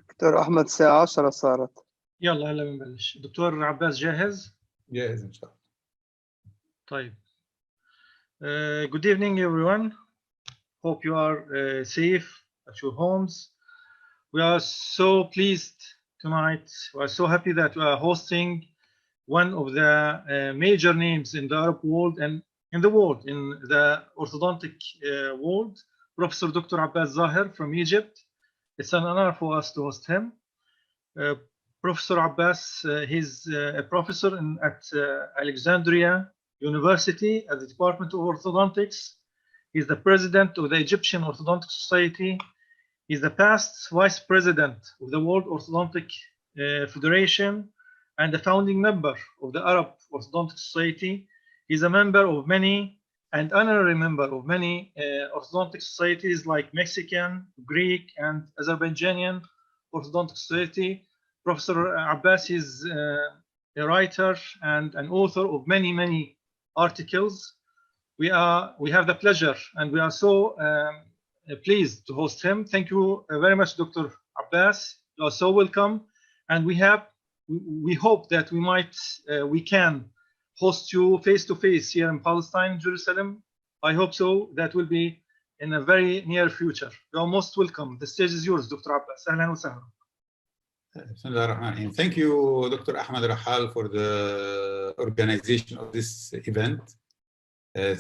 دكتور أحمد الساعة 10 صارت. يلا هلا بنبلش. دكتور عباس جاهز؟ جاهز إن شاء الله. طيب. Good evening everyone. Hope you are safe at your homes. We are so pleased tonight. We are so happy that we are hosting one of the major names in the Arab world and in the world, in the orthodontic world, Professor Dr. Abbas Zahir from Egypt. It's an honor for us to host him. Professor Abbas, he's a professor at Alexandria University at the Department of Orthodontics. He's the president of the Egyptian Orthodontic Society. He's the past vice president of the World Orthodontic Federation and the founding member of the Arab Orthodontic Society. He's a member of many and honorary member of many orthodontic societies like Mexican, Greek, and Azerbaijani Orthodontic Society. Professor Abbas is a writer and an author of many articles. We have the pleasure and we are so pleased to host him. Thank you very much, Dr. Abbas. You are so welcome, and we hope that we can host you face to face here in Palestine, Jerusalem. I hope so. That will be in a very near future. You are most welcome. The stage is yours, Dr. Abbas. Ahlan wa sahlan. Thank you, Dr. Ahmed Rahal, for the organization of this event.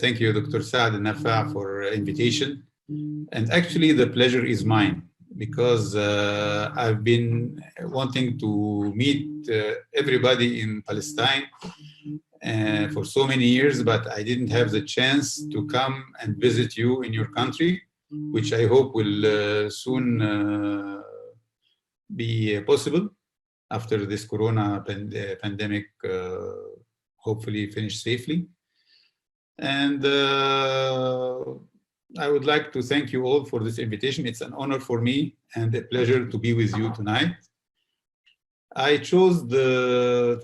Thank you, Dr. Saad Nafa, for invitation. And actually, the pleasure is mine because I've been wanting to meet everybody in Palestine for so many years, but I didn't have the chance to come and visit you in your country, which I hope will soon be possible after this corona pandemic hopefully finish safely. And I would like to thank you all for this invitation. It's an honor for me and a pleasure to be with you tonight. I chose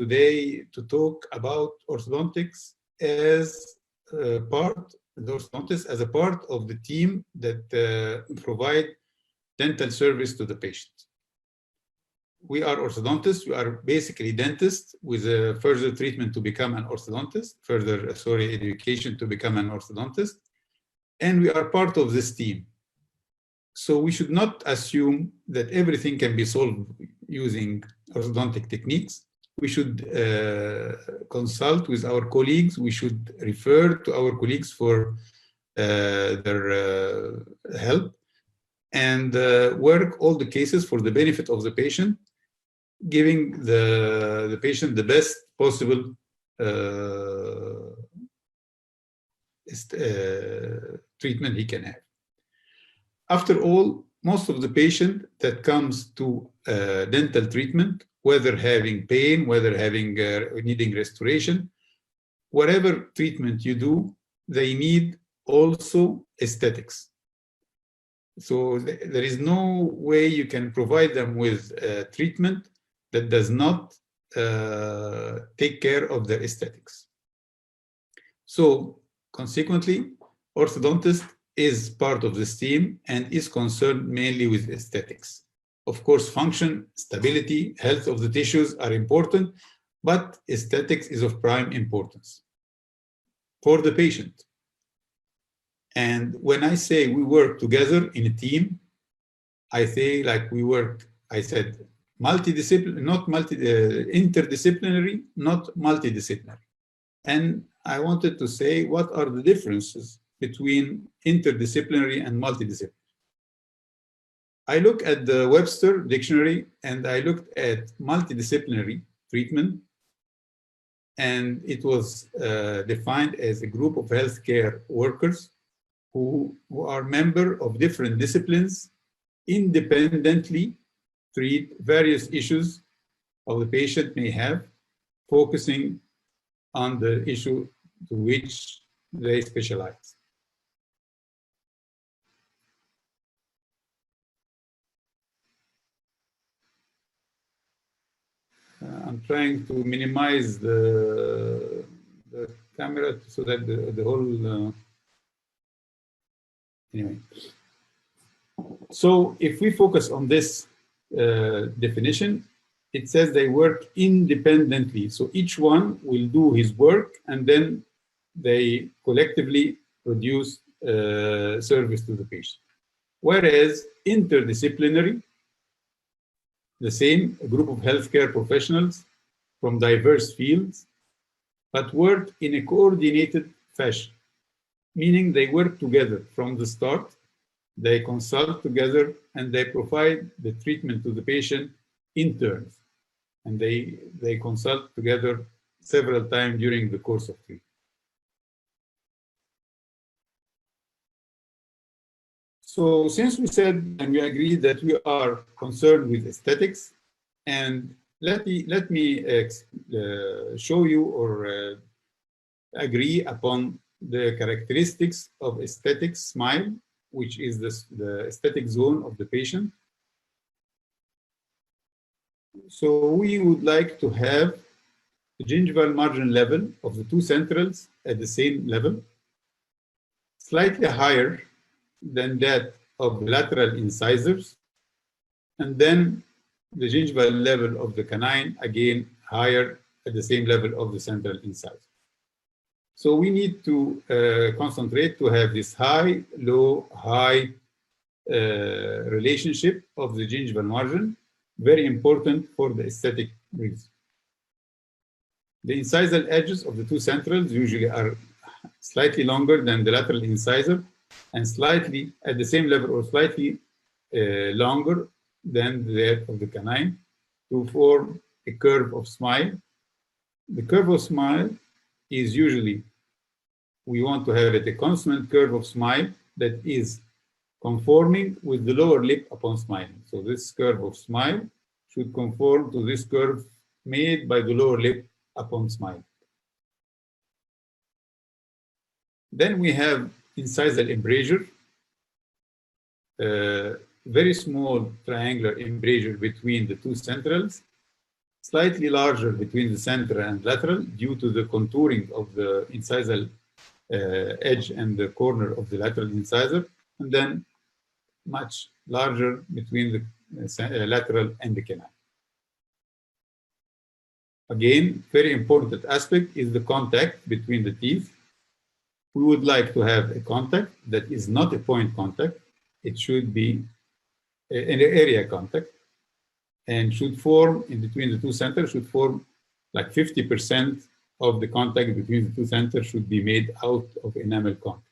today to talk about orthodontics as a part of the team that provide dental service to the patient. We are orthodontists. We are basically dentists with a further treatment to become an orthodontist, education to become an orthodontist. And we are part of this team. So we should not assume that everything can be solved using orthodontic techniques. We should consult with our colleagues. We should refer to our colleagues for their help and work all the cases for the benefit of the patient, giving the patient the best possible treatment he can have. After all, most of the patient that comes to dental treatment, whether having pain, whether having needing restoration, whatever treatment you do, they need also aesthetics. So there is no way you can provide them with treatment that does not take care of their aesthetics. So consequently, orthodontist is part of this team and is concerned mainly with aesthetics. Of course, function, stability, health of the tissues are important, but aesthetics is of prime importance for the patient. And when I say we work together in a team, I say like we work, I said, multidisciplinary, not interdisciplinary, not multidisciplinary. And I wanted to say, what are the differences between interdisciplinary and multidisciplinary? I look at the Webster dictionary and I looked at multidisciplinary treatment, and it was defined as a group of healthcare workers who are members of different disciplines, independently treat various issues of the patient may have, focusing on the issue to which they specialize. I'm trying to minimize the camera so that the whole, anyway. So if we focus on this definition, it says they work independently. So each one will do his work and then they collectively produce service to the patient. Whereas interdisciplinary, the same, a group of healthcare professionals from diverse fields, but work in a coordinated fashion, meaning they work together from the start, they consult together, and they provide the treatment to the patient in turns. And they consult together several times during the course of treatment. So since we said and we agreed that we are concerned with aesthetics, and let me show you or agree upon the characteristics of aesthetic smile, which is the aesthetic zone of the patient. So we would like to have the gingival margin level of the two centrals at the same level, slightly higher than that of the lateral incisors, and then the gingival level of the canine, again, higher at the same level of the central incisor. So we need to concentrate to have this high, low, high relationship of the gingival margin, very important for the aesthetic reason. The incisal edges of the two centrals usually are slightly longer than the lateral incisor and slightly at the same level or slightly longer than that of the canine to form a curve of smile. The curve of smile is usually, we want to have it a consonant curve of smile that is conforming with the lower lip upon smiling. So this curve of smile should conform to this curve made by the lower lip upon smiling. Then we have incisal embrasure, very small triangular embrasure between the two centrals, slightly larger between the central and lateral due to the contouring of the incisal edge and the corner of the lateral incisor, and then much larger between the lateral and the canine. Again, very important aspect is the contact between the teeth. We would like to have a contact that is not a point contact. It should be an area contact and should form in between the two centers, should form like 50% of the contact between the two centers should be made out of enamel contact.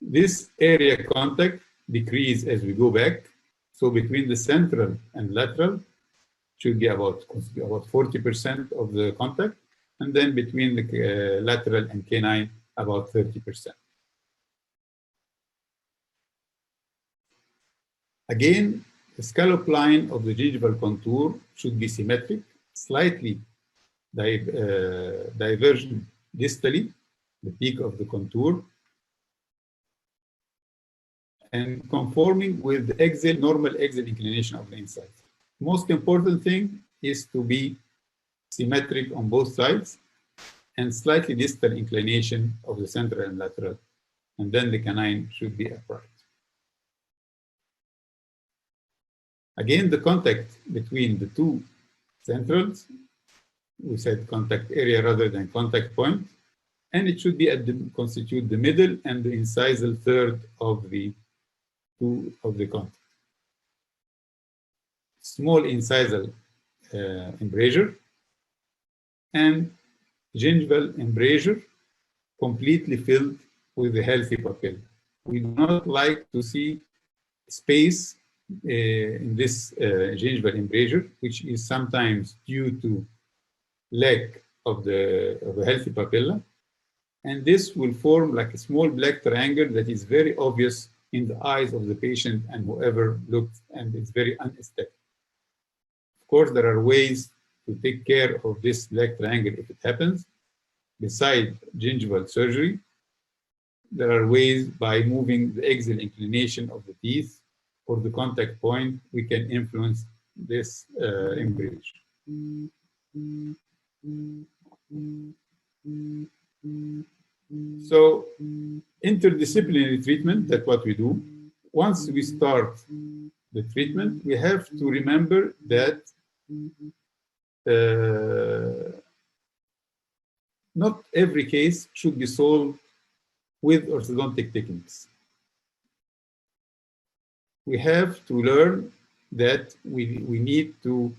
This area contact decreases as we go back. So between the central and lateral should be about 40% of the contact. And then between the lateral and canine, about 30%. Again, the scallop line of the gingival contour should be symmetric, slightly divergent distally, the peak of the contour, and conforming with the normal exhale inclination of the incisor. Most important thing is to be symmetric on both sides, and slightly distal inclination of the central and lateral. And then the canine should be upright. Again, the contact between the two centrals, we said contact area rather than contact point, and it should be constitute the middle and the incisal third of the contact. Small incisal embrasure and gingival embrasure completely filled with a healthy papilla. We do not like to see space in this gingival embrasure, which is sometimes due to lack of a healthy papilla. And this will form like a small black triangle that is very obvious in the eyes of the patient and whoever looks, and it's very unaesthetic. Of course, there are ways to take care of this black triangle if it happens. Besides gingival surgery, there are ways by moving the axial inclination of the teeth or the contact point, we can influence this embrasure. So, interdisciplinary treatment, that's what we do. Once we start the treatment, we have to remember that not every case should be solved with orthodontic techniques. We have to learn that we need to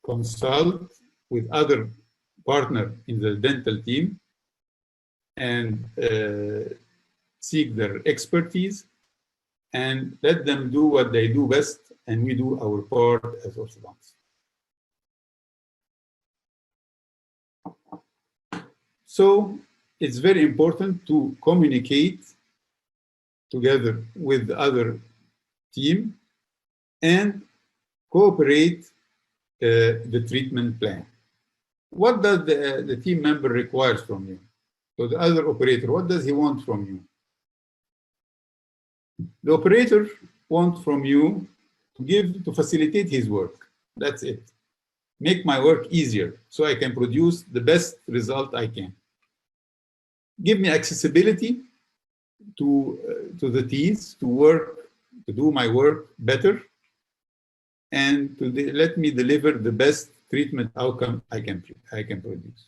consult with other partners in the dental team and seek their expertise and let them do what they do best, and we do our part as orthodontists. So it's very important to communicate together with the other team and cooperate the treatment plan. What does the team member requires from you? So the other operator, what does he want from you? The operator wants from you to facilitate his work. That's it. Make my work easier so I can produce the best result I can. Give me accessibility to the teeth, to do my work better, and to let me deliver the best treatment outcome I can produce.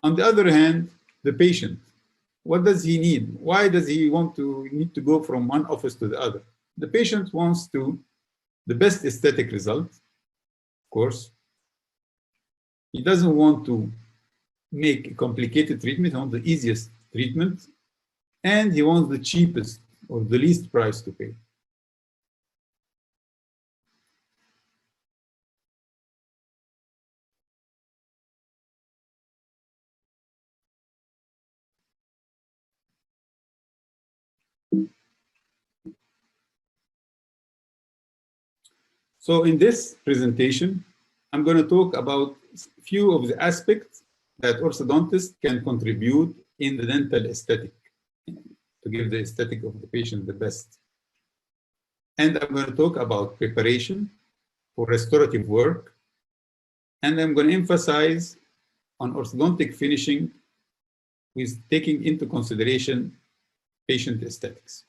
On the other hand, the patient, what does he need? Why does he need to go from one office to the other? The patient wants the best aesthetic result, of course. He doesn't want to make a complicated treatment, he wants the easiest treatment, and he wants the cheapest or the least price to pay. So in this presentation, I'm going to talk about a few of the aspects that orthodontists can contribute in the dental aesthetic to give the aesthetic of the patient the best. And I'm going to talk about preparation for restorative work. And I'm going to emphasize on orthodontic finishing with taking into consideration patient aesthetics,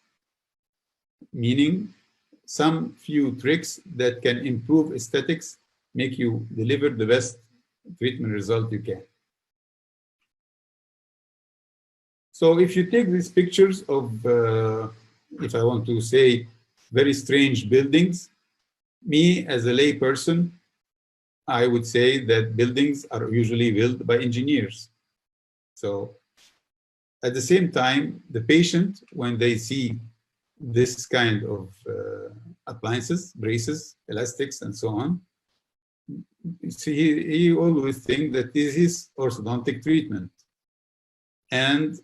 meaning some few tricks that can improve aesthetics, make you deliver the best treatment result you can. So if you take these pictures of, if I want to say, very strange buildings, me as a lay person, I would say that buildings are usually built by engineers. So at the same time, the patient, when they see this kind of appliances, braces, elastics, and so on, he always thinks that this is orthodontic treatment. And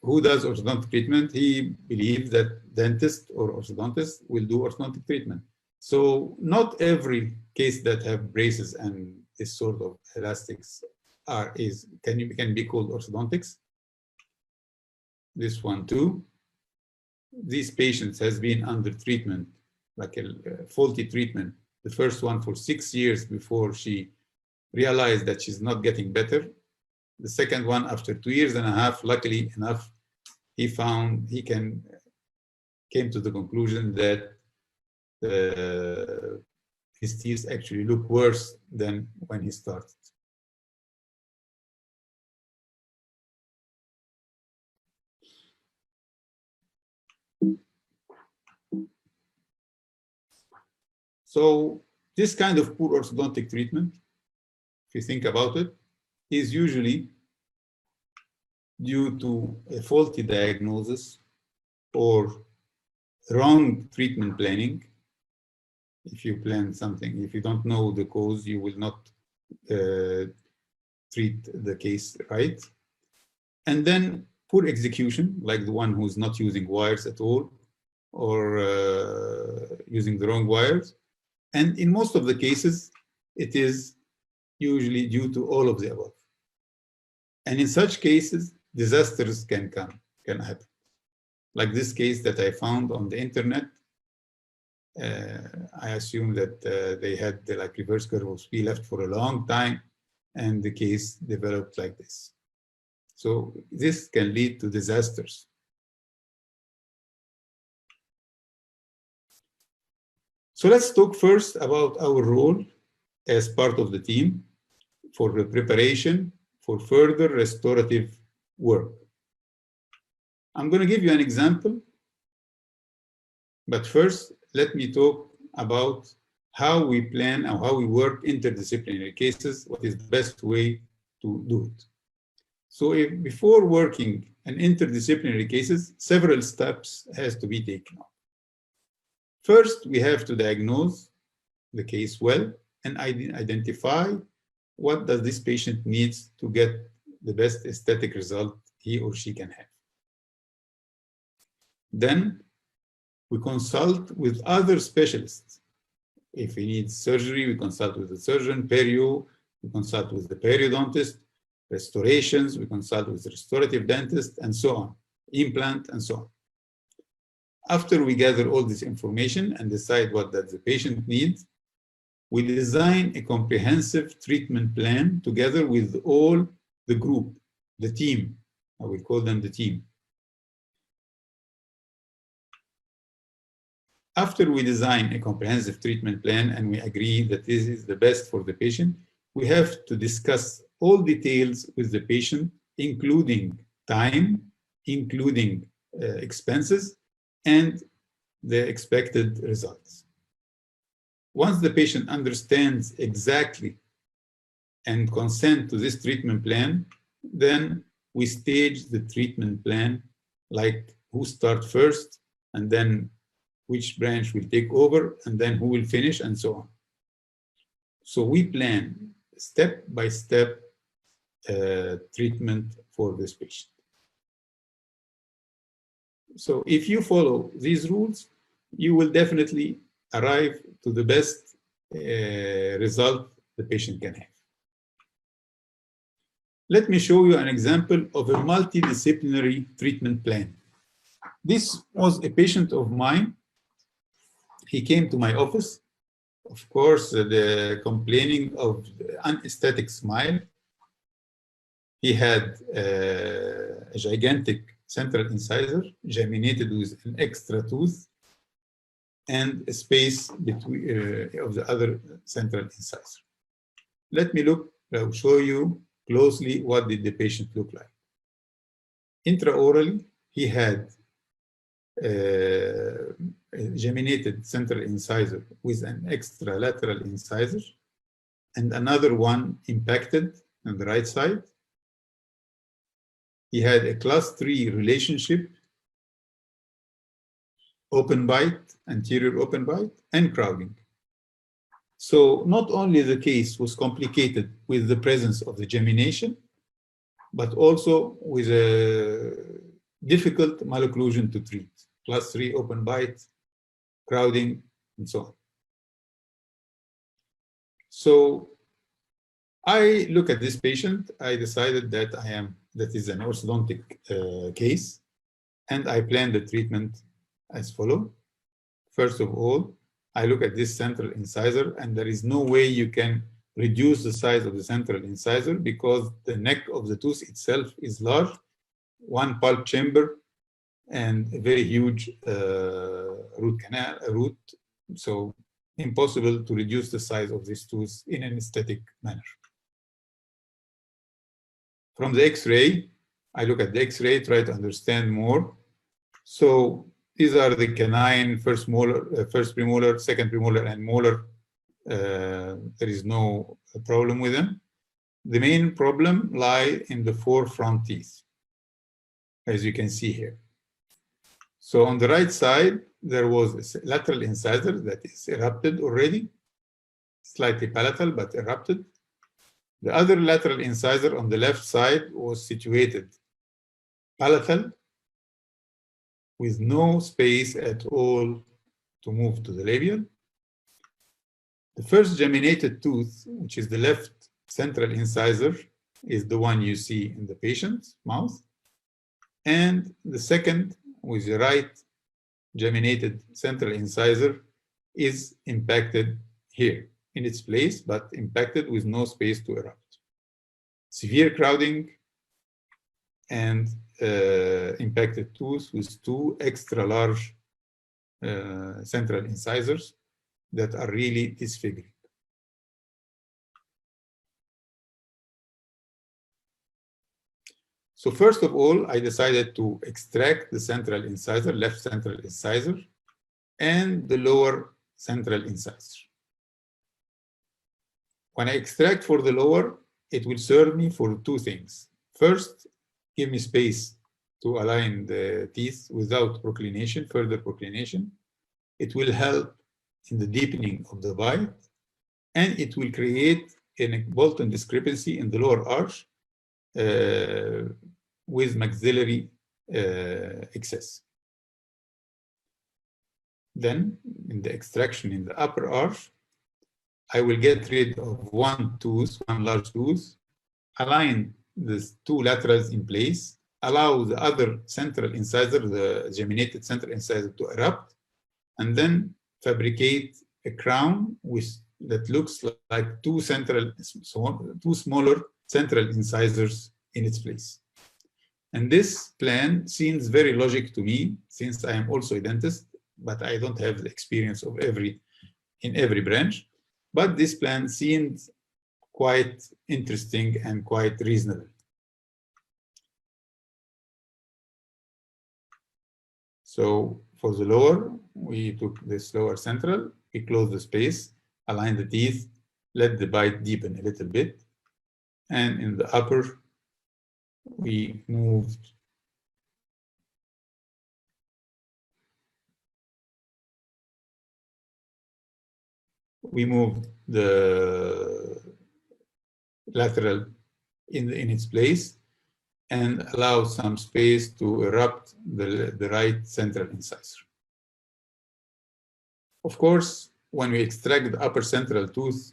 who does orthodontic treatment? He believes that dentist or orthodontist will do orthodontic treatment. So not every case that have braces and this sort of elastics can be called orthodontics. This one too. These patients has been under treatment, like a faulty treatment the first one for 6 years before she realized that she's not getting better. The second one after 2.5 years, luckily enough, he came to the conclusion that his teeth actually look worse than when he started. So this kind of poor orthodontic treatment, if you think about it, is usually due to a faulty diagnosis or wrong treatment planning. If you plan something, if you don't know the cause, you will not treat the case right. And then poor execution, like the one who's not using wires at all or using the wrong wires. And in most of the cases, it is usually due to all of the above. And in such cases, disasters can happen. Like this case that I found on the internet. I assume that they had the reverse curve of P left for a long time, and the case developed like this. So this can lead to disasters. So let's talk first about our role as part of the team for the preparation for further restorative work. I'm going to give you an example, but first let me talk about how we plan and how we work interdisciplinary cases, what is the best way to do it. So before working in interdisciplinary cases, several steps has to be taken. First, we have to diagnose the case well and identify what does this patient needs to get the best aesthetic result he or she can have. Then we consult with other specialists. If he needs surgery, we consult with the surgeon, perio, we consult with the periodontist, restorations, we consult with the restorative dentist, and so on, implant, and so on. After we gather all this information and decide what does the patient needs, we design a comprehensive treatment plan together with all the group, the team. I will call them the team. After we design a comprehensive treatment plan and we agree that this is the best for the patient, we have to discuss all details with the patient, including time, including expenses, and the expected results. Once the patient understands exactly and consent to this treatment plan, then we stage the treatment plan, like who start first, and then which branch will take over, and then who will finish, and so on. So we plan step-by-step treatment for this patient. So if you follow these rules, you will definitely arrive to the best result the patient can have. Let me show you an example of a multidisciplinary treatment plan. This was a patient of mine. He came to my office, of course, complaining of unaesthetic smile. He had a gigantic central incisor, geminated with an extra tooth, and a space between of the other central incisor. Let me I'll show you closely what did the patient look like. Intraorally, he had a geminated central incisor with an extra lateral incisor and another one impacted on the right side. He had a class 3 relationship, open bite, anterior open bite, and crowding. So not only the case was complicated with the presence of the gemination, but also with a difficult malocclusion to treat, class 3 open bite, crowding, and so on. So I look at this patient, I decided that that is an orthodontic case, and I planned the treatment as follows. First of all, I look at this central incisor, and there is no way you can reduce the size of the central incisor because the neck of the tooth itself is large, one pulp chamber, and a very huge root. So impossible to reduce the size of this tooth in an aesthetic manner. From the X-ray, I look at the X-ray, try to understand more. So these are the canine, first molar, first premolar, second premolar, and molar. There is no problem with them. The main problem lies in the 4 front teeth, as you can see here. So on the right side, there was a lateral incisor that is erupted already, slightly palatal, but erupted. The other lateral incisor on the left side was situated palatal with no space at all to move to the labial. The first geminated tooth, which is the left central incisor, is the one you see in the patient's mouth. And the second, with the right geminated central incisor, is impacted here in its place, but impacted with no space to erupt. Severe crowding and impacted tooth with 2 extra large central incisors that are really disfiguring. So first of all, I decided to extract the central incisor, left central incisor, and the lower central incisor. When I extract for the lower, it will serve me for 2 things. First, give me space to align the teeth without proclination, further proclination. It will help in the deepening of the bite, and it will create a Bolton discrepancy in the lower arch with maxillary excess. Then, in the extraction in the upper arch, I will get rid of one large tooth, align the 2 laterals in place, allow the other central incisor, the geminated central incisor, to erupt, and then fabricate a crown that looks like 2 smaller central incisors in its place. And this plan seems very logical to me, since I am also a dentist, but I don't have the experience of in every branch. But this plan seemed quite interesting and quite reasonable. So for the lower, we took this lower central, we closed the space, aligned the teeth, let the bite deepen a little bit. And in the upper, we moved the lateral in its place and allowed some space to erupt the right central incisor. Of course, when we extract the upper central tooth,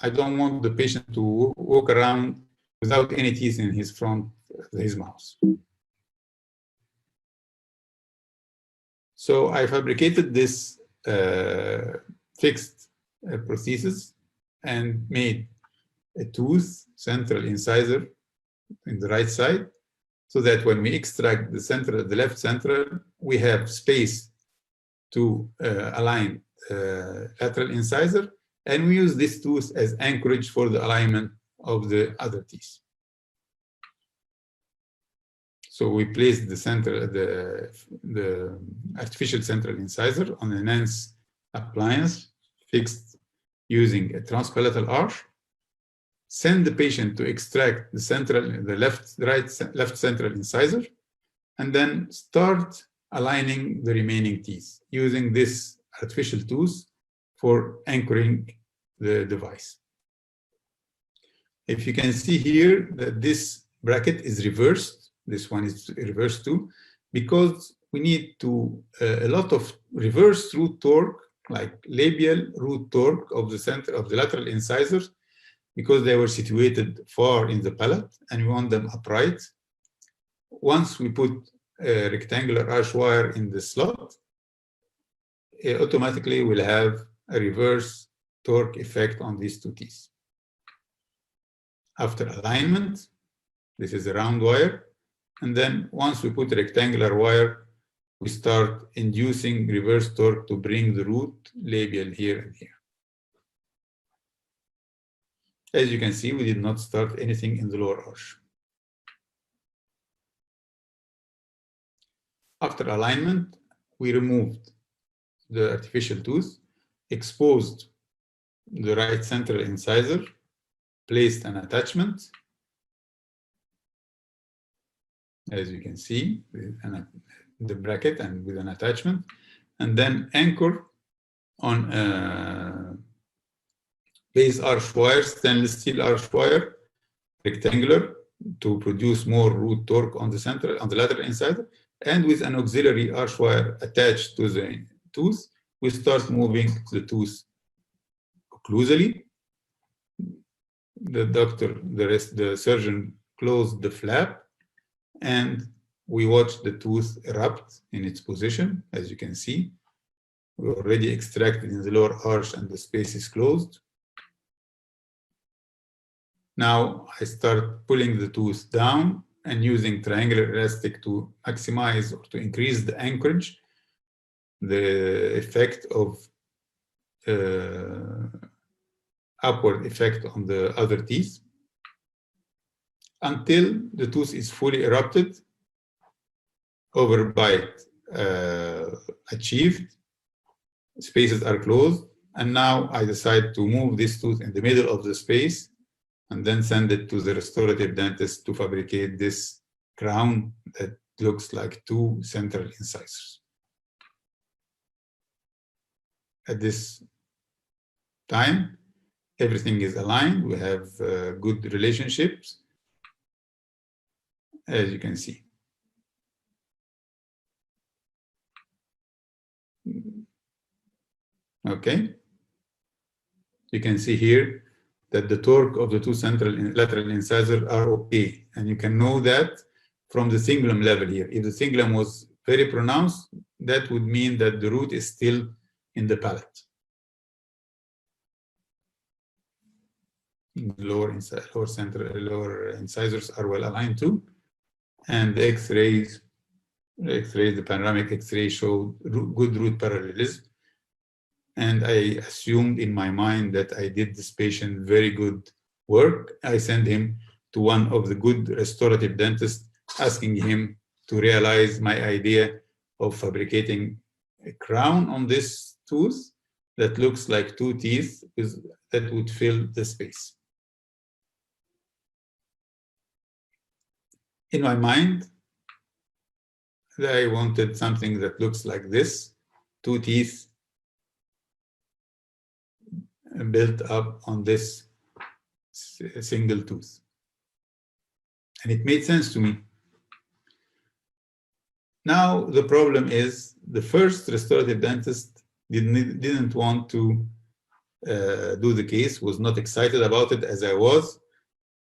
I don't want the patient to walk around without any teeth in his mouth. So I fabricated this fixed prosthesis and made a tooth central incisor in the right side, so that when we extract the left central, we have space to align lateral incisor, and we use this tooth as anchorage for the alignment of the other teeth. So we placed the artificial central incisor on an ENS appliance fixed using a transpalatal arch. Send the patient to extract the left central incisor, and then start aligning the remaining teeth using this artificial tooth for anchoring the device. If you can see here that this bracket is reversed, this one is reversed too, because we need a lot of reverse root torque, like labial root torque of the lateral incisors, because they were situated far in the palate and we want them upright. Once we put a rectangular arch wire in the slot, it automatically will have a reverse torque effect on these two teeth. After alignment, this is a round wire, and then once we put a rectangular wire, we start inducing reverse torque to bring the root labial here and here. As you can see, we did not start anything in the lower arch. After alignment, we removed the artificial tooth, exposed the right central incisor, placed an attachment, as you can see, with the bracket and with an attachment, and then anchor on a base arch wire, stainless steel arch wire, rectangular, to produce more root torque on the lateral incisor, and with an auxiliary arch wire attached to the tooth, we start moving the tooth occlusally. The surgeon closed the flap, and we watch the tooth erupt in its position. As you can see, we already extracted in the lower arch and the space is closed. Now I start pulling the tooth down and using triangular elastic to maximize or to increase the anchorage, the effect of upward effect on the other teeth, until the tooth is fully erupted, overbite achieved, spaces are closed, and now I decide to move this tooth in the middle of the space and then send it to the restorative dentist to fabricate this crown that looks like two central incisors. At this time, everything is aligned. We have good relationships, as you can see. Okay. You can see here that the torque of the two central lateral incisors are okay. And you can know that from the cingulum level here. If the cingulum was very pronounced, that would mean that the root is still in the palate. Lower incisors are well aligned too. And the X-rays, the panoramic X-ray showed good root parallelism. And I assumed in my mind that I did this patient very good work. I sent him to one of the good restorative dentists, asking him to realize my idea of fabricating a crown on this tooth that looks like two teeth that would fill the space. In my mind, I wanted something that looks like this, two teeth built up on this single tooth. And it made sense to me. Now the problem is the first restorative dentist didn't want to do the case, was not excited about it as I was,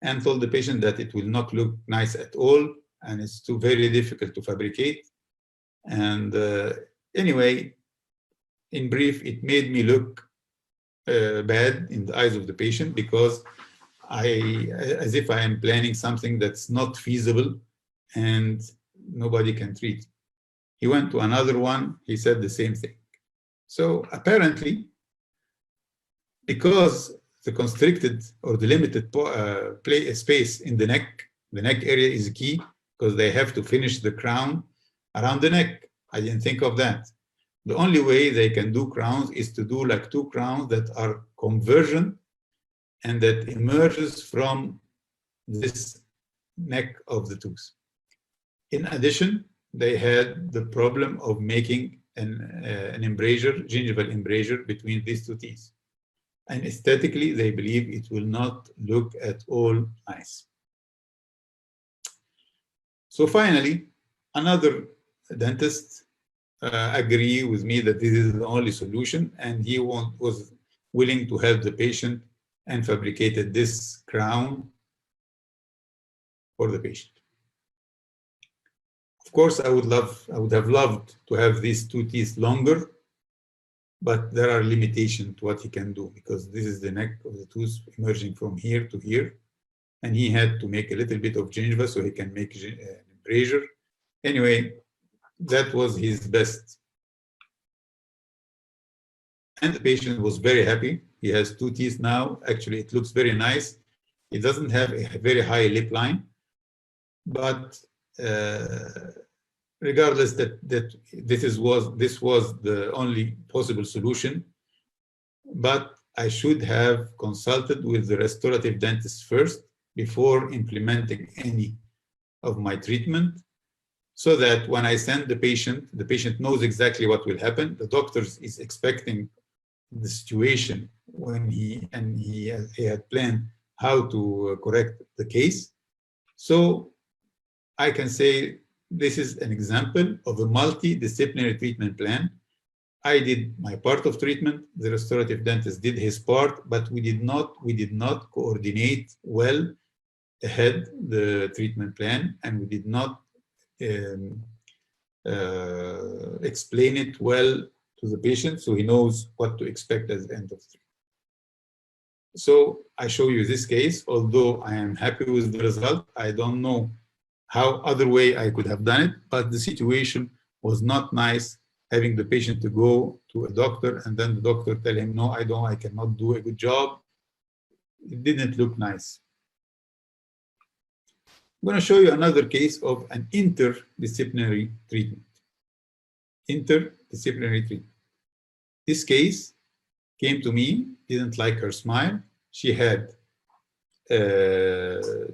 and told the patient that it will not look nice at all and it's too very difficult to fabricate. And anyway, in brief, it made me look bad in the eyes of the patient, because as if I am planning something that's not feasible and nobody can treat. He went to another one, he said the same thing. So apparently, because the constricted or the limited space in the neck area is key, because they have to finish the crown around the neck. I didn't think of that. The only way they can do crowns is to do like two crowns that are convergent and that emerges from this neck of the tooth. In addition, they had the problem of making an embrasure, gingival embrasure between these two teeth. And aesthetically, they believe it will not look at all nice. So finally, another dentist agree with me that this is the only solution, and he was willing to help the patient and fabricated this crown for the patient. Of course, I would have loved to have these two teeth longer, but there are limitations to what he can do, because this is the neck of the tooth emerging from here to here, and he had to make a little bit of gingiva so he can make embrasure. Anyway, that was his best. And the patient was very happy. He has 2 teeth now. Actually, it looks very nice. He doesn't have a very high lip line, but regardless that this was the only possible solution. But I should have consulted with the restorative dentist first before implementing any of my treatment, so that when I send the patient knows exactly what will happen. The doctor is expecting the situation when he had planned how to correct the case. So I can say this is an example of a multidisciplinary treatment plan. I did my part of treatment, the restorative dentist did his part, but we did not coordinate well ahead the treatment plan, and we did not explain it well to the patient so he knows what to expect at the end of the treatment. So I show you this case. Although I am happy with the result, I don't know how other way I could have done it, but the situation was not nice, having the patient to go to a doctor and then the doctor tell him, no, I cannot do a good job. It didn't look nice. I'm going to show you another case of an interdisciplinary treatment. Interdisciplinary treatment. This case came to me, didn't like her smile. She had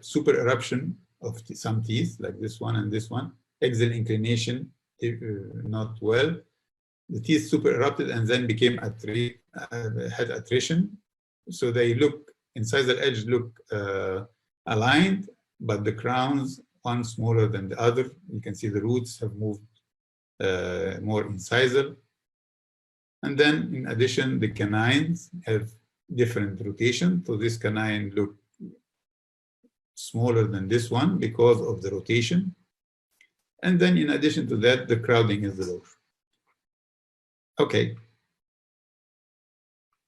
super eruption of some teeth, like this one and this one. Axial inclination, not well. The teeth super erupted and then became had attrition. So they look, incisal edge look aligned, but the crowns, one smaller than the other. You can see the roots have moved more incisal. And then in addition, the canines have different rotation. So this canine look smaller than this one because of the rotation. And then in addition to that, the crowding is lower. Okay.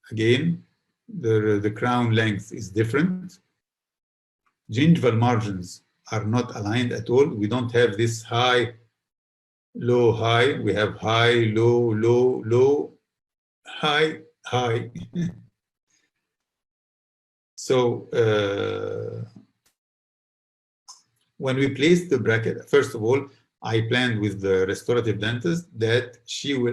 Again, the crown length is different. Gingival margins are not aligned at all. We don't have this high, low, high. We have high, low, low, low, high, high. So when we place the bracket, first of all, I planned with the restorative dentist that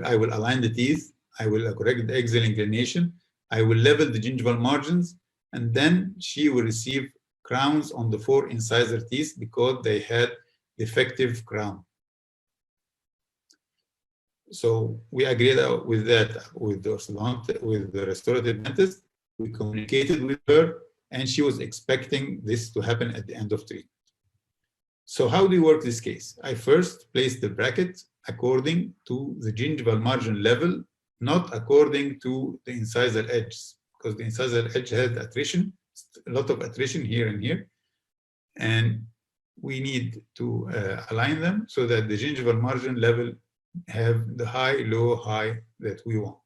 I will align the teeth, I will correct the axial inclination, I will level the gingival margins, and then she will receive crowns on the 4 incisor teeth because they had defective crown. So we agreed with that with the restorative dentist. We communicated with her, and she was expecting this to happen at the end of treatment. So how do you work this case? I first place the bracket according to the gingival margin level, not according to the incisal edges, because the incisal edge had attrition, a lot of attrition here and here, and we need to align them so that the gingival margin level have the high, low, high that we want.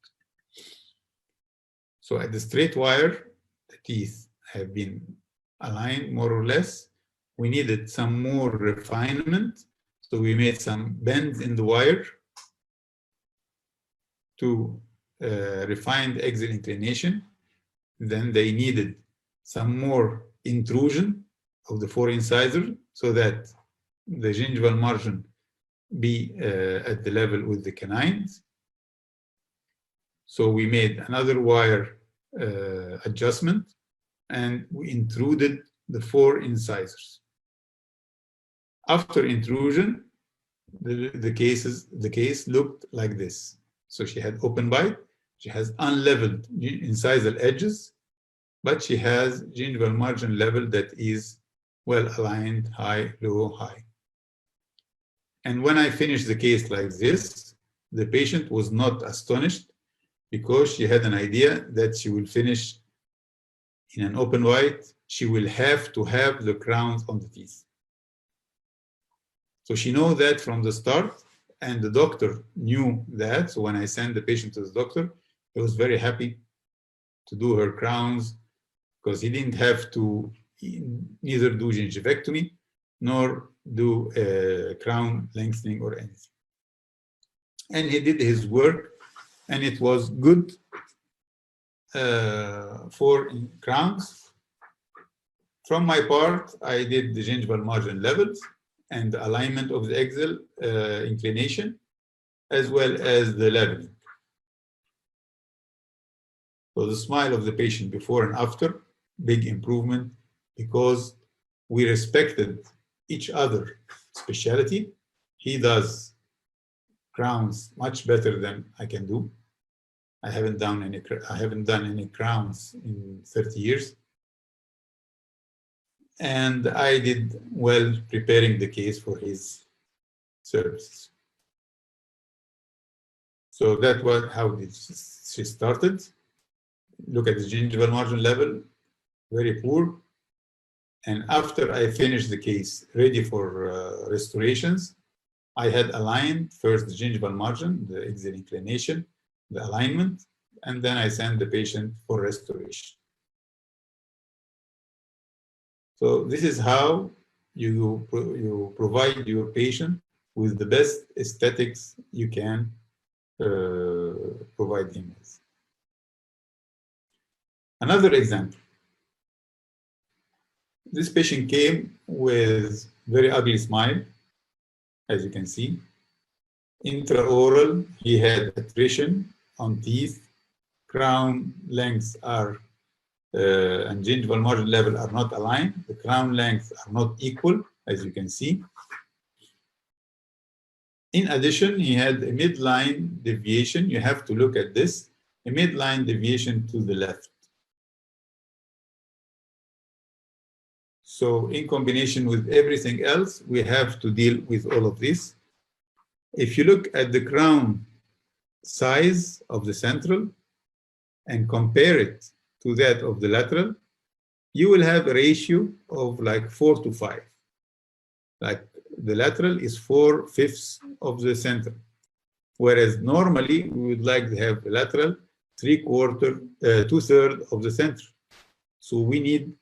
So at the straight wire, the teeth have been aligned more or less. We needed some more refinement, so we made some bends in the wire to refine the axial inclination. Then they needed some more intrusion of the 4 incisors so that the gingival margin be at the level with the canines. So we made another wire adjustment, and we intruded the 4 incisors. After intrusion, the case looked like this. So she had open bite, she has unleveled incisal edges, but she has gingival margin level that is well aligned, high, low, high. And when I finished the case like this, the patient was not astonished because she had an idea that she will finish in an open bite. She will have to have the crowns on the teeth. So she knew that from the start, and the doctor knew that. So when I sent the patient to the doctor, He was very happy to do her crowns because he didn't have to neither do gingivectomy nor do crown lengthening or anything. And he did his work, and it was good for crowns. From my part, I did the gingival margin levels and the alignment of the axial inclination, as well as the leveling. So the smile of the patient before and after, big improvement, because we respected each other specialty. He does crowns much better than I can do. I haven't done any crowns in 30 years. And I did well preparing the case for his services. So that was how she started. Look at the gingival margin level, very poor. And after I finished the case, ready for restorations, I had aligned first the gingival margin, the axial inclination, the alignment, and then I sent the patient for restoration. So this is how you provide your patient with the best aesthetics you can provide him with. Another example. This patient came with very ugly smile, as you can see. Intraoral, he had attrition on teeth, crown lengths are and gingival margin level are not aligned. The crown lengths are not equal, as you can see. In addition, he had a midline deviation. You have to look at this, a midline deviation to the left. So in combination with everything else, we have to deal with all of this. If you look at the crown size of the central and compare it to that of the lateral, you will have a ratio of like 4 to 5. Like the lateral is 4/5 of the central, whereas normally we would like to have the lateral 2/3 of the central. So we need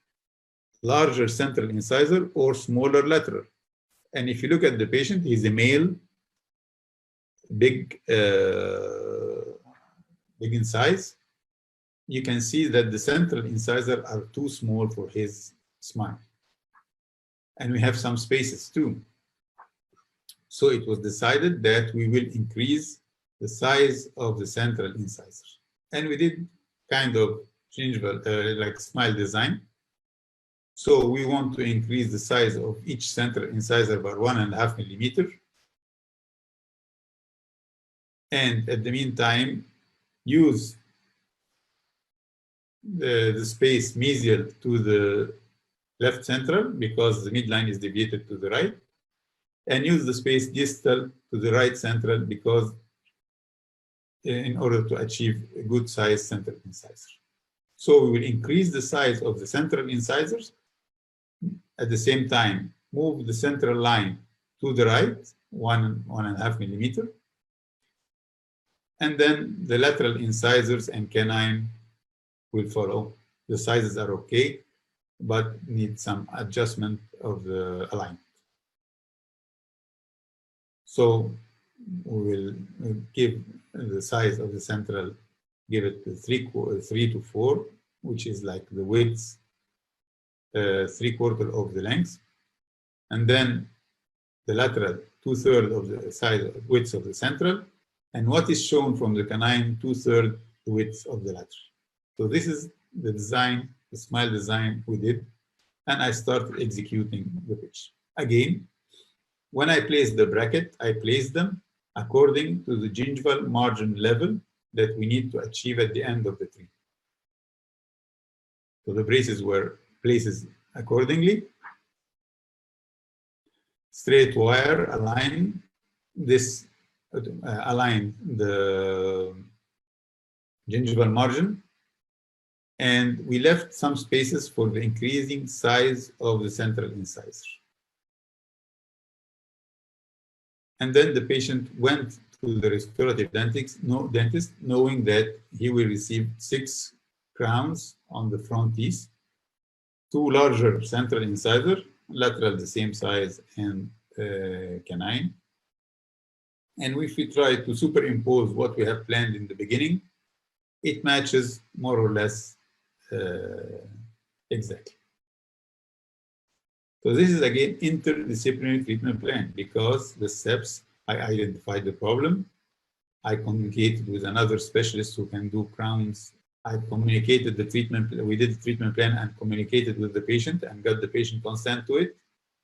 larger central incisor or smaller lateral. And if you look at the patient, he's a male, big in size. You can see that the central incisor are too small for his smile. And we have some spaces too. So it was decided that we will increase the size of the central incisor. And we did kind of gingival, like smile design. So we want to increase the size of each central incisor by 1.5 millimeter. And at the meantime, use the space mesial to the left central because the midline is deviated to the right, and use the space distal to the right central because in order to achieve a good size central incisor. So we will increase the size of the central incisors, at the same time move the central line to the right, 1.5 millimeter, and then the lateral incisors and canine will follow. The sizes are okay, but need some adjustment of the alignment. So we will give the size of the central, give it 3 to 4, which is like the width, 3/4 of the length, and then the lateral 2/3 of the size width of the central, and what is shown from the canine 2/3 the width of the lateral. So this is the design, the smile design we did, and I started executing the pitch. Again, when I place the bracket, I place them according to the gingival margin level that we need to achieve at the end of the tree. So the braces were placed accordingly. Straight wire align this, align the gingival margin, and we left some spaces for the increasing size of the central incisor. And then the patient went to to the restorative dentist, knowing that he will receive 6 crowns on the front teeth, 2 larger central incisor, lateral the same size, and canine. And if we try to superimpose what we have planned in the beginning, it matches more or less exactly. So this is again interdisciplinary treatment plan, because the steps, I identified the problem, I communicated with another specialist who can do crowns, I communicated the treatment, we did the treatment plan and communicated with the patient and got the patient consent to it.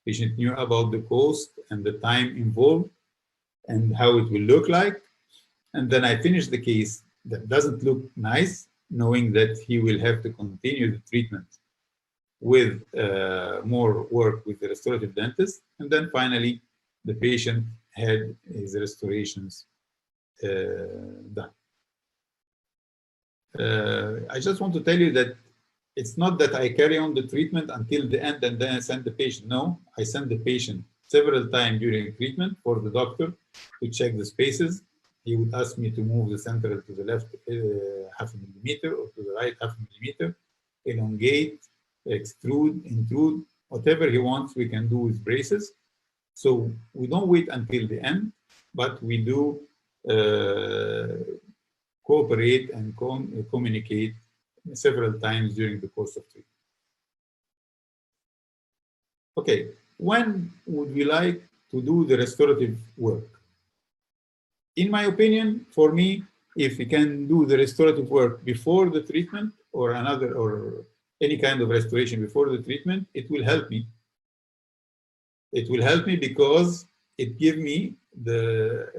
Patient knew about the cost and the time involved and how it will look like. And then I finished the case that doesn't look nice, knowing that he will have to continue the treatment with more work with the restorative dentist. And then finally, the patient had his restorations done. I just want to tell you that it's not that I carry on the treatment until the end and then I send the patient. No, I send the patient several times during treatment for the doctor to check the spaces. He would ask me to move the central to the left 0.5 millimeter or to the right 0.5 millimeter, elongate, extrude, intrude, whatever he wants we can do with braces. So we don't wait until the end, but we do cooperate and communicate several times during the course of treatment. Okay, when would we like to do the restorative work? In my opinion, for me, if we can do the restorative work before the treatment or any kind of restoration before the treatment, it will help me. It will help me because it gives me the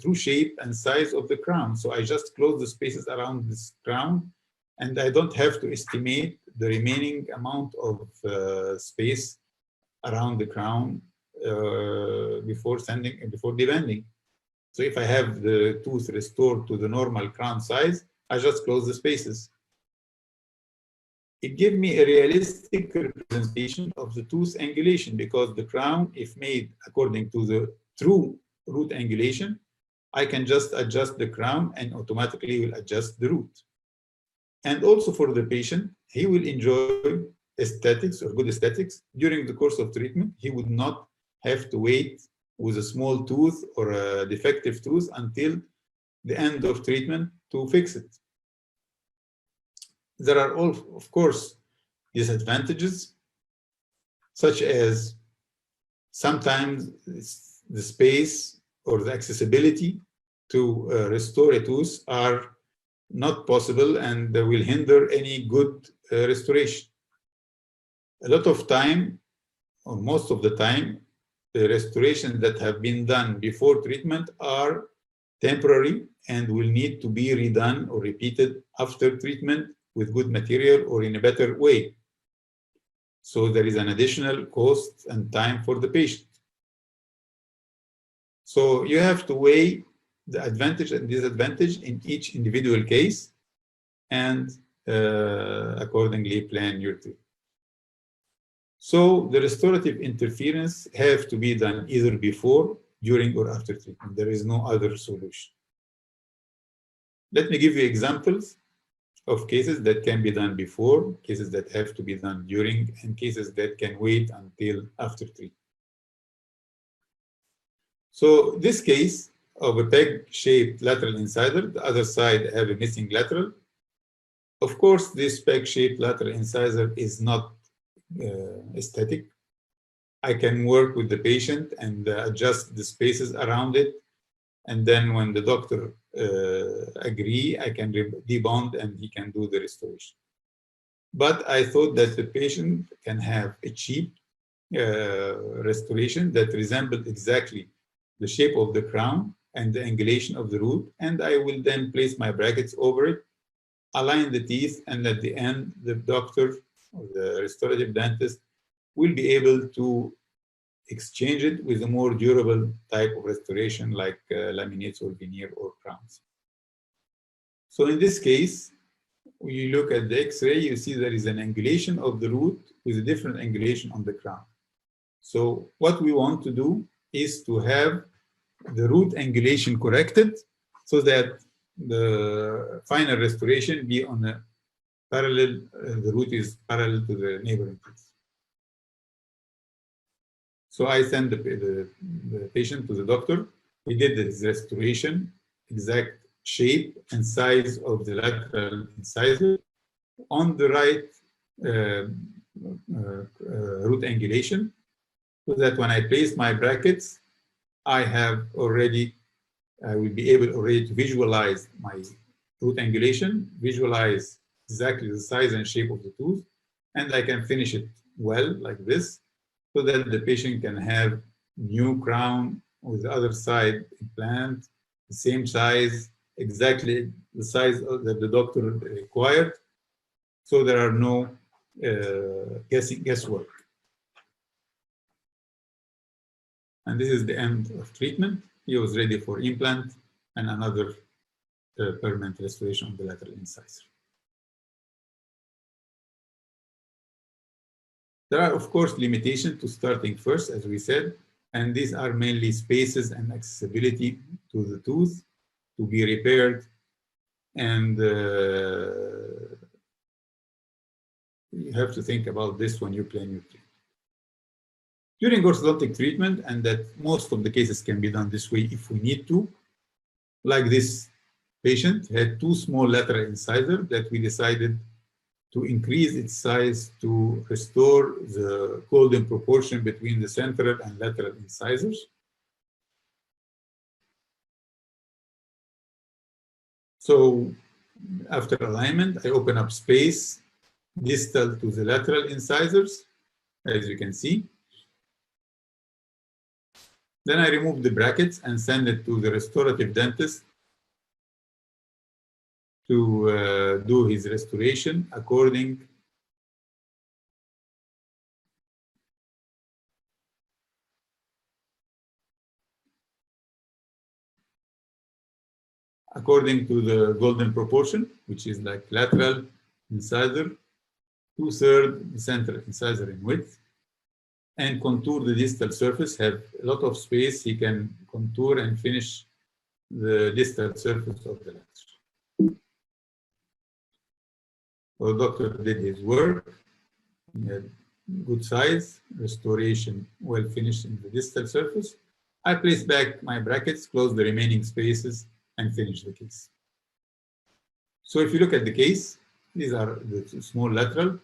true shape and size of the crown. So I just close the spaces around this crown and I don't have to estimate the remaining amount of space around the crown before debanding. So if I have the tooth restored to the normal crown size, I just close the spaces. It gives me a realistic representation of the tooth angulation, because the crown, if made according to the true root angulation, I can just adjust the crown and automatically will adjust the root. And also for the patient, he will enjoy aesthetics or good aesthetics during the course of treatment. He would not have to wait with a small tooth or a defective tooth until the end of treatment to fix it. There are all, of course, disadvantages, such as sometimes the space or the accessibility to restore a tooth are not possible and will hinder any good restoration. A lot of time, or most of the time, the restorations that have been done before treatment are temporary and will need to be redone or repeated after treatment with good material or in a better way. So there is an additional cost and time for the patient. So you have to weigh the advantage and disadvantage in each individual case and accordingly plan your treatment. So the restorative interference have to be done either before, during, or after treatment. There is no other solution. Let me give you examples of cases that can be done before, cases that have to be done during, and cases that can wait until after treatment. So this case of a peg-shaped lateral incisor, the other side have a missing lateral. Of course, this peg-shaped lateral incisor is not aesthetic. I can work with the patient and adjust the spaces around it. And then when the doctor agree, I can debond and he can do the restoration. But I thought that the patient can have a cheap restoration that resembles exactly the shape of the crown and the angulation of the root. And I will then place my brackets over it, align the teeth, and at the end, the doctor or the restorative dentist will be able to exchange it with a more durable type of restoration like laminates or veneer or crowns. So in this case, when you look at the X-ray, you see there is an angulation of the root with a different angulation on the crown. So what we want to do is to have the root angulation corrected so that the final restoration be on a parallel, the root is parallel to the neighboring teeth. So I send the patient to the doctor. He did his restoration, exact shape and size of the lateral incisor on the right root angulation, so that when I place my brackets, I will be able already to visualize my root angulation, visualize exactly the size and shape of the tooth, and I can finish it well like this, so that the patient can have new crown with the other side implant, the same size, exactly the size that the doctor required, so there are no guesswork. And this is the end of treatment. He was ready for implant and another permanent restoration of the lateral incisor. There are, of course, limitations to starting first, as we said, and these are mainly spaces and accessibility to the tooth to be repaired, and you have to think about this when you plan your treatment. During orthodontic treatment, and that most of the cases can be done this way if we need to, like this patient had two small lateral incisors that we decided to increase its size to restore the golden proportion between the central and lateral incisors. So after alignment, I open up space distal to the lateral incisors, as you can see. Then I remove the brackets and send it to the restorative dentist to do his restoration according to the golden proportion, which is like lateral incisor, 2/3 central incisor in width, and contour the distal surface, have a lot of space. He can contour and finish the distal surface of the lateral. So the doctor did his work, he had good size, restoration well finished in the distal surface. I place back my brackets, close the remaining spaces, and finish the case. So if you look at the case, these are the small lateral.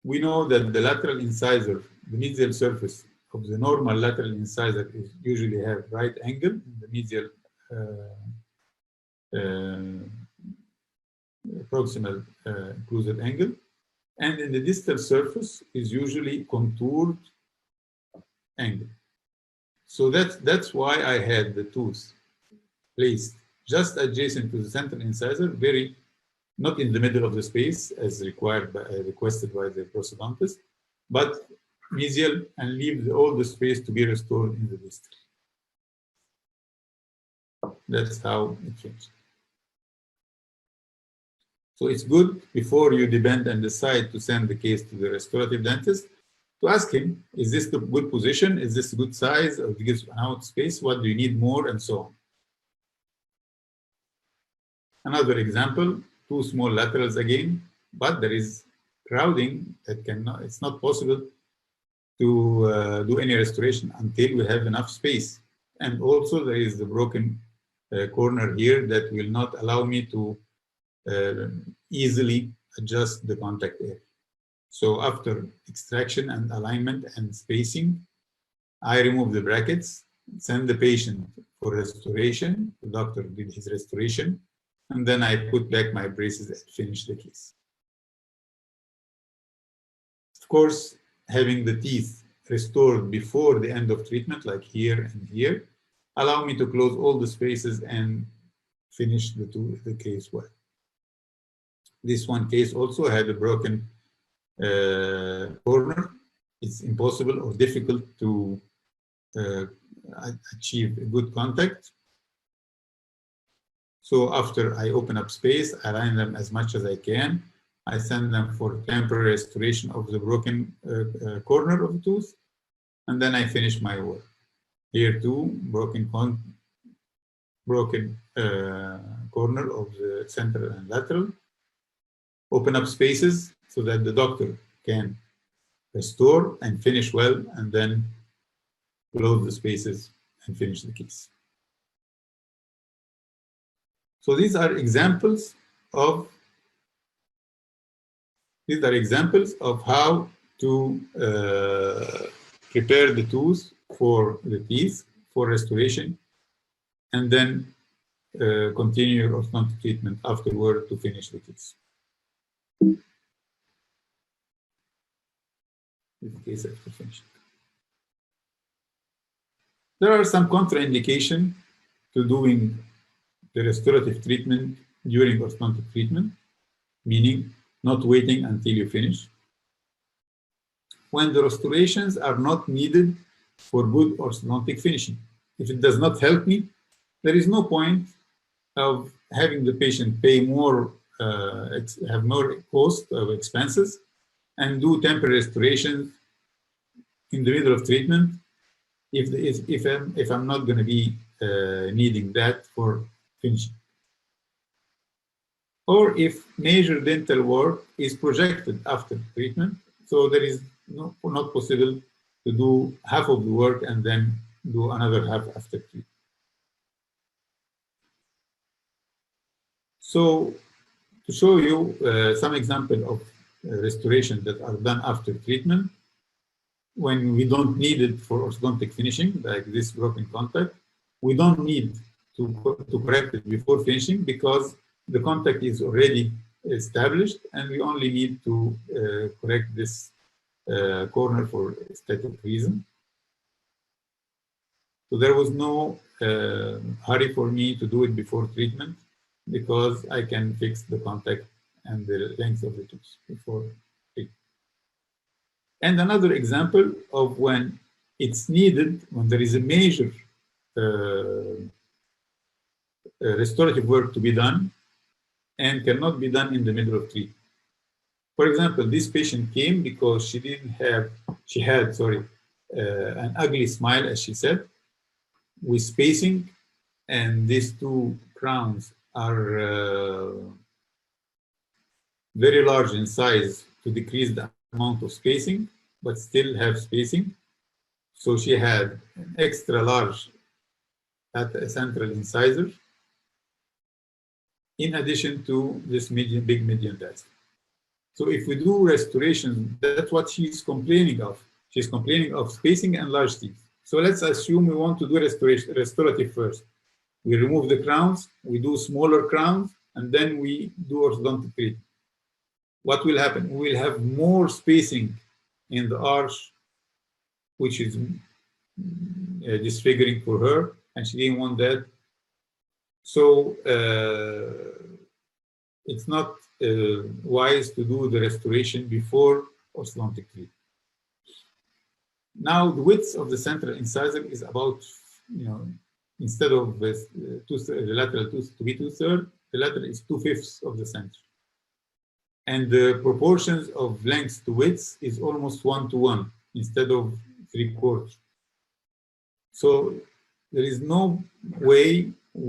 We know that the lateral incisor, the medial surface of the normal lateral incisor is usually have right angle in the medial proximal inclusive angle, and in the distal surface is usually contoured angle. So that's why I had the tooth placed just adjacent to the central incisor, very not in the middle of the space as required by requested by the prosthodontist, but medial, and leave all the space to be restored in the distal. That's how it changed. So it's good before you debend and decide to send the case to the restorative dentist to ask him, is this the good position? Is this a good size? Or gives enough space? What do you need more? And so on. Another example, two small laterals again, but there is crowding that cannot, it's not possible to do any restoration until we have enough space. And also there is the broken corner here that will not allow me to easily adjust the contact area. So after extraction and alignment and spacing, I remove the brackets, send the patient for restoration. The doctor did his restoration, and then I put back my braces and finish the case. Of course, having the teeth restored before the end of treatment, like here and here, allow me to close all the spaces and finish the case well. This one case also had a broken corner. It's impossible or difficult to achieve a good contact. So after I open up space, I align them as much as I can. I send them for temporary restoration of the broken corner of the tooth, and then I finish my work. Here too, broken corner of the central and lateral. Open up spaces so that the doctor can restore and finish well, and then close the spaces and finish the case. So these are examples of how to prepare the tooth for the teeth for restoration, and then continue your orthodontic treatment afterward to finish the teeth. In case after finishing. There are some contraindications to doing the restorative treatment during orthodontic treatment, meaning not waiting until you finish. When the restorations are not needed for good orthodontic finishing. If it does not help me, there is no point of having the patient pay more, have more cost of expenses, and do temporary restorations in the middle of treatment if I'm not going to be needing that for finishing. Or if major dental work is projected after treatment, so there is not possible to do half of the work and then do another half after treatment. So to show you some example of restoration that are done after treatment, when we don't need it for orthodontic finishing, like this broken contact, we don't need to correct it before finishing because the contact is already established, and we only need to correct this corner for aesthetic reason. So there was no hurry for me to do it before treatment because I can fix the contact and the length of the tooth before treatment. And another example of when it's needed, when there is a major restorative work to be done and cannot be done in the middle of treatment. For example, this patient came because she had an ugly smile, as she said, with spacing, and these two crowns are very large in size to decrease the amount of spacing, but still have spacing. So she had an extra large at a central incisor, in addition to this big median diaster. So if we do restoration, that's what she's complaining of. She's complaining of spacing and large teeth. So let's assume we want to do restorative first. We remove the crowns, we do smaller crowns, and then we do orthodontic treatment. What will happen? We will have more spacing in the arch, which is disfiguring for her, and she didn't want that. So it's not wise to do the restoration before orthodontic treatment. Now the width of the central incisor is about, instead of the lateral tooth to be 2/3, the lateral is 2/5 of the center. And the proportions of length to width is almost 1:1 instead of 3/4. So there is no way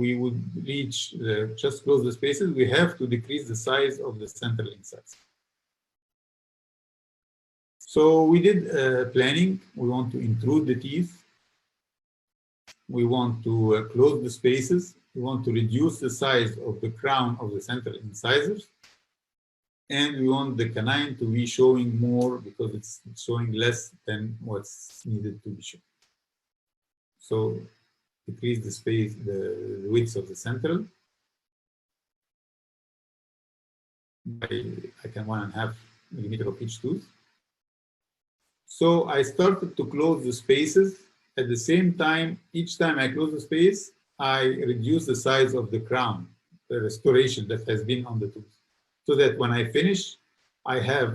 we would reach just close the spaces. We have to decrease the size of the central incisor. So we did planning. We want to intrude the teeth. We want to close the spaces. We want to reduce the size of the crown of the central incisors. And we want the canine to be showing more because it's showing less than what's needed to be shown. So decrease the space, the width of the central by like 1.5 millimeter of each tooth. So I started to close the spaces. At the same time, each time I close the space, I reduce the size of the crown, the restoration that has been on the tooth. So that when I finish, I have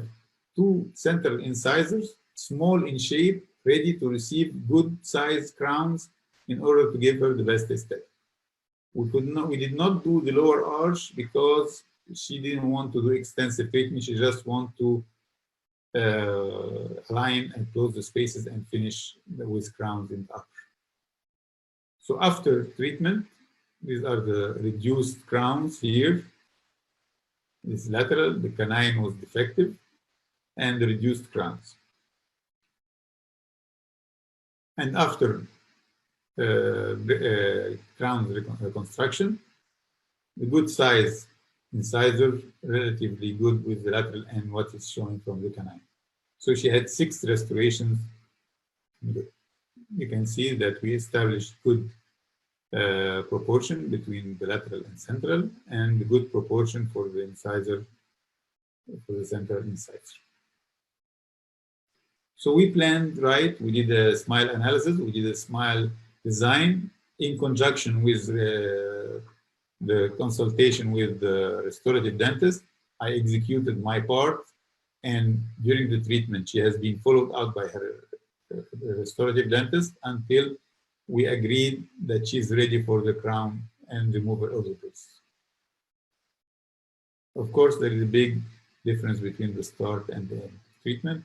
two central incisors, small in shape, ready to receive good sized crowns in order to give her the best aesthetic. We did not do the lower arch because she didn't want to do extensive treatment. She just wanted to align and close the spaces and finish with crowns in the upper. So after treatment, these are the reduced crowns here. This lateral, the canine was defective, and the reduced crowns. And after crown reconstruction, the good size incisor, relatively good with the lateral and what is showing from the canine. So she had 6 restorations. You can see that we established good proportion between the lateral and central, and the good proportion for the incisor, for the central incisor. So we planned right. We did a smile analysis. We did a smile design in conjunction with the consultation with the restorative dentist. I executed my part, and during the treatment, she has been followed up by her restorative dentist until we agreed that she's ready for the crown and removal of the tooth. Of course, there is a big difference between the start and the end treatment,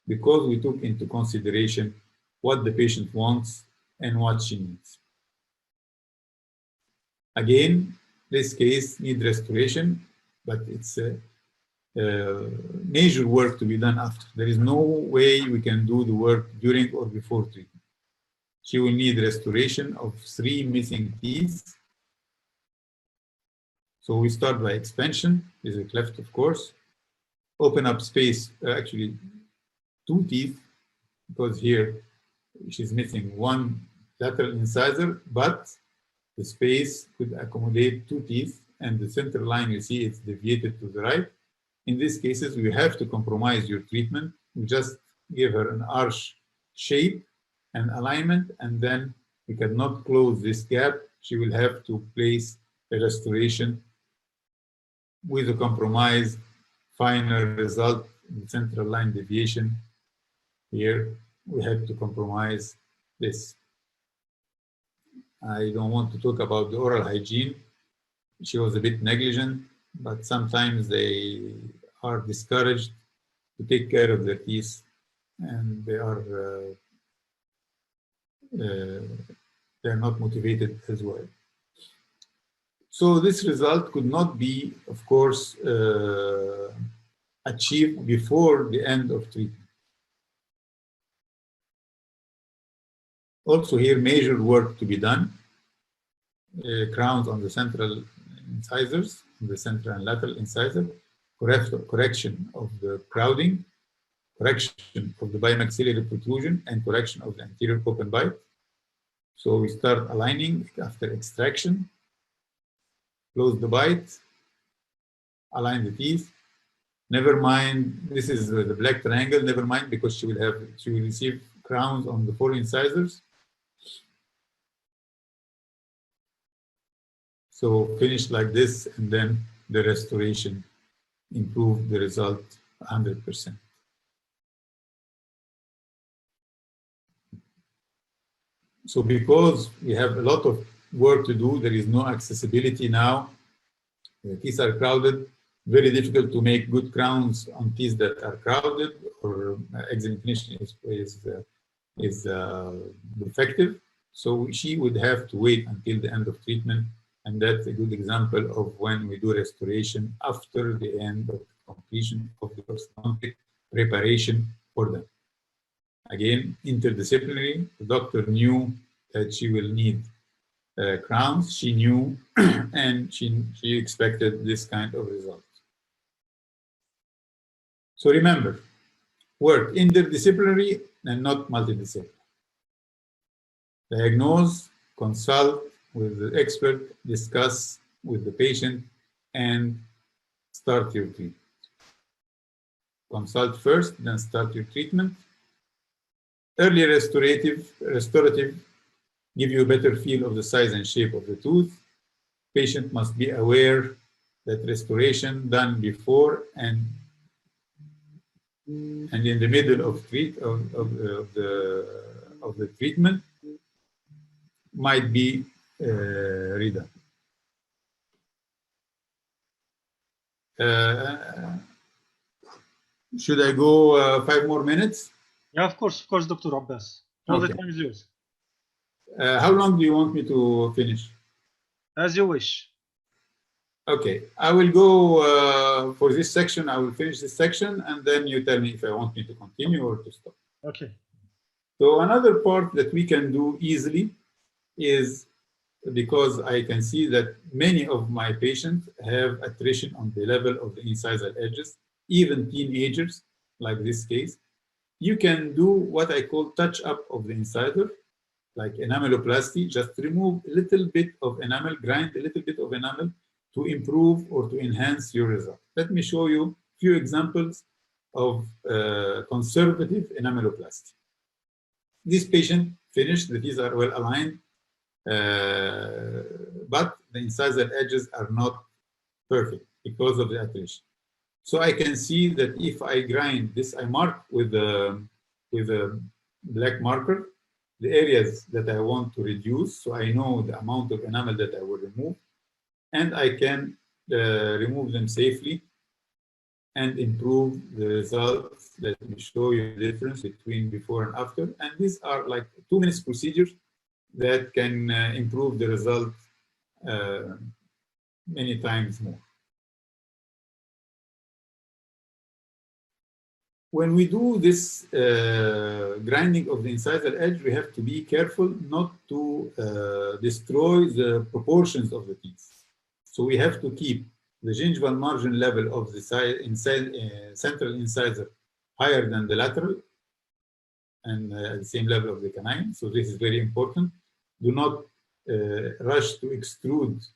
because we took into consideration what the patient wants and what she needs. Again, this case needs restoration, but it's a major work to be done after. There is no way we can do the work during or before treatment. She will need restoration of 3 missing teeth. So we start by expansion, is a cleft, of course. Open up space, actually 2 teeth, because here she's missing 1 lateral incisor, but the space could accommodate 2 teeth, and the center line, you see, it's deviated to the right. In these cases, we have to compromise your treatment. We just give her an arch shape and alignment, and then we cannot close this gap. She will have to place a restoration with a compromised final result in central line deviation. Here, we have to compromise this. I don't want to talk about the oral hygiene. She was a bit negligent, but sometimes they are discouraged to take care of their teeth, and they're not motivated as well. So this result could not be, of course, achieved before the end of treatment. Also here, major work to be done. Crowns on the central incisors, the central and lateral incisor, correction of the crowding, correction of the bimaxillary protrusion, and correction of the anterior open bite. So we start aligning after extraction, close the bite, align the teeth. Never mind, this is the black triangle, never mind, because she will receive crowns on the 4 incisors. So finish like this, and then the restoration improve the result 100%. So because we have a lot of work to do, there is no accessibility now. The teeth are crowded, very difficult to make good crowns on teeth that are crowded, or examination is defective. So she would have to wait until the end of treatment. And that's a good example of when we do restoration after the end of the completion of the orthodontic preparation for them. Again, interdisciplinary, the doctor knew that she will need crowns, she knew, and she expected this kind of result. So remember, work interdisciplinary and not multidisciplinary. Diagnose, consult with the expert, discuss with the patient, and start your treatment. Consult first, then start your treatment. Early restorative give you a better feel of the size and shape of the tooth. Patient must be aware that restoration done before and in the middle of the treatment might be redone. Should I go 5 more minutes? Yeah, of course, Dr. Abbas. All the time is yours. How long do you want me to finish? As you wish. Okay, I will go for this section. I will finish this section, and then you tell me if I want me to continue or to stop. Okay. So another part that we can do easily is, because I can see that many of my patients have attrition on the level of the incisal edges, even teenagers, like this case. You can do what I call touch-up of the incisor, like enameloplasty. Just remove a little bit of enamel, grind a little bit of enamel to improve or to enhance your result. Let me show you a few examples of conservative enameloplasty. This patient finished, the teeth are well aligned, but the incisal edges are not perfect because of the attrition. So I can see that if I grind this, I mark with a black marker the areas that I want to reduce, so I know the amount of enamel that I will remove, and I can remove them safely and improve the results. Let me show you the difference between before and after. And these are like 2 minutes procedures that can improve the result many times more. When we do this grinding of the incisal edge, we have to be careful not to destroy the proportions of the teeth. So we have to keep the gingival margin level of the central incisor higher than the lateral and at the same level of the canine. So this is very important. Do not rush to extrude,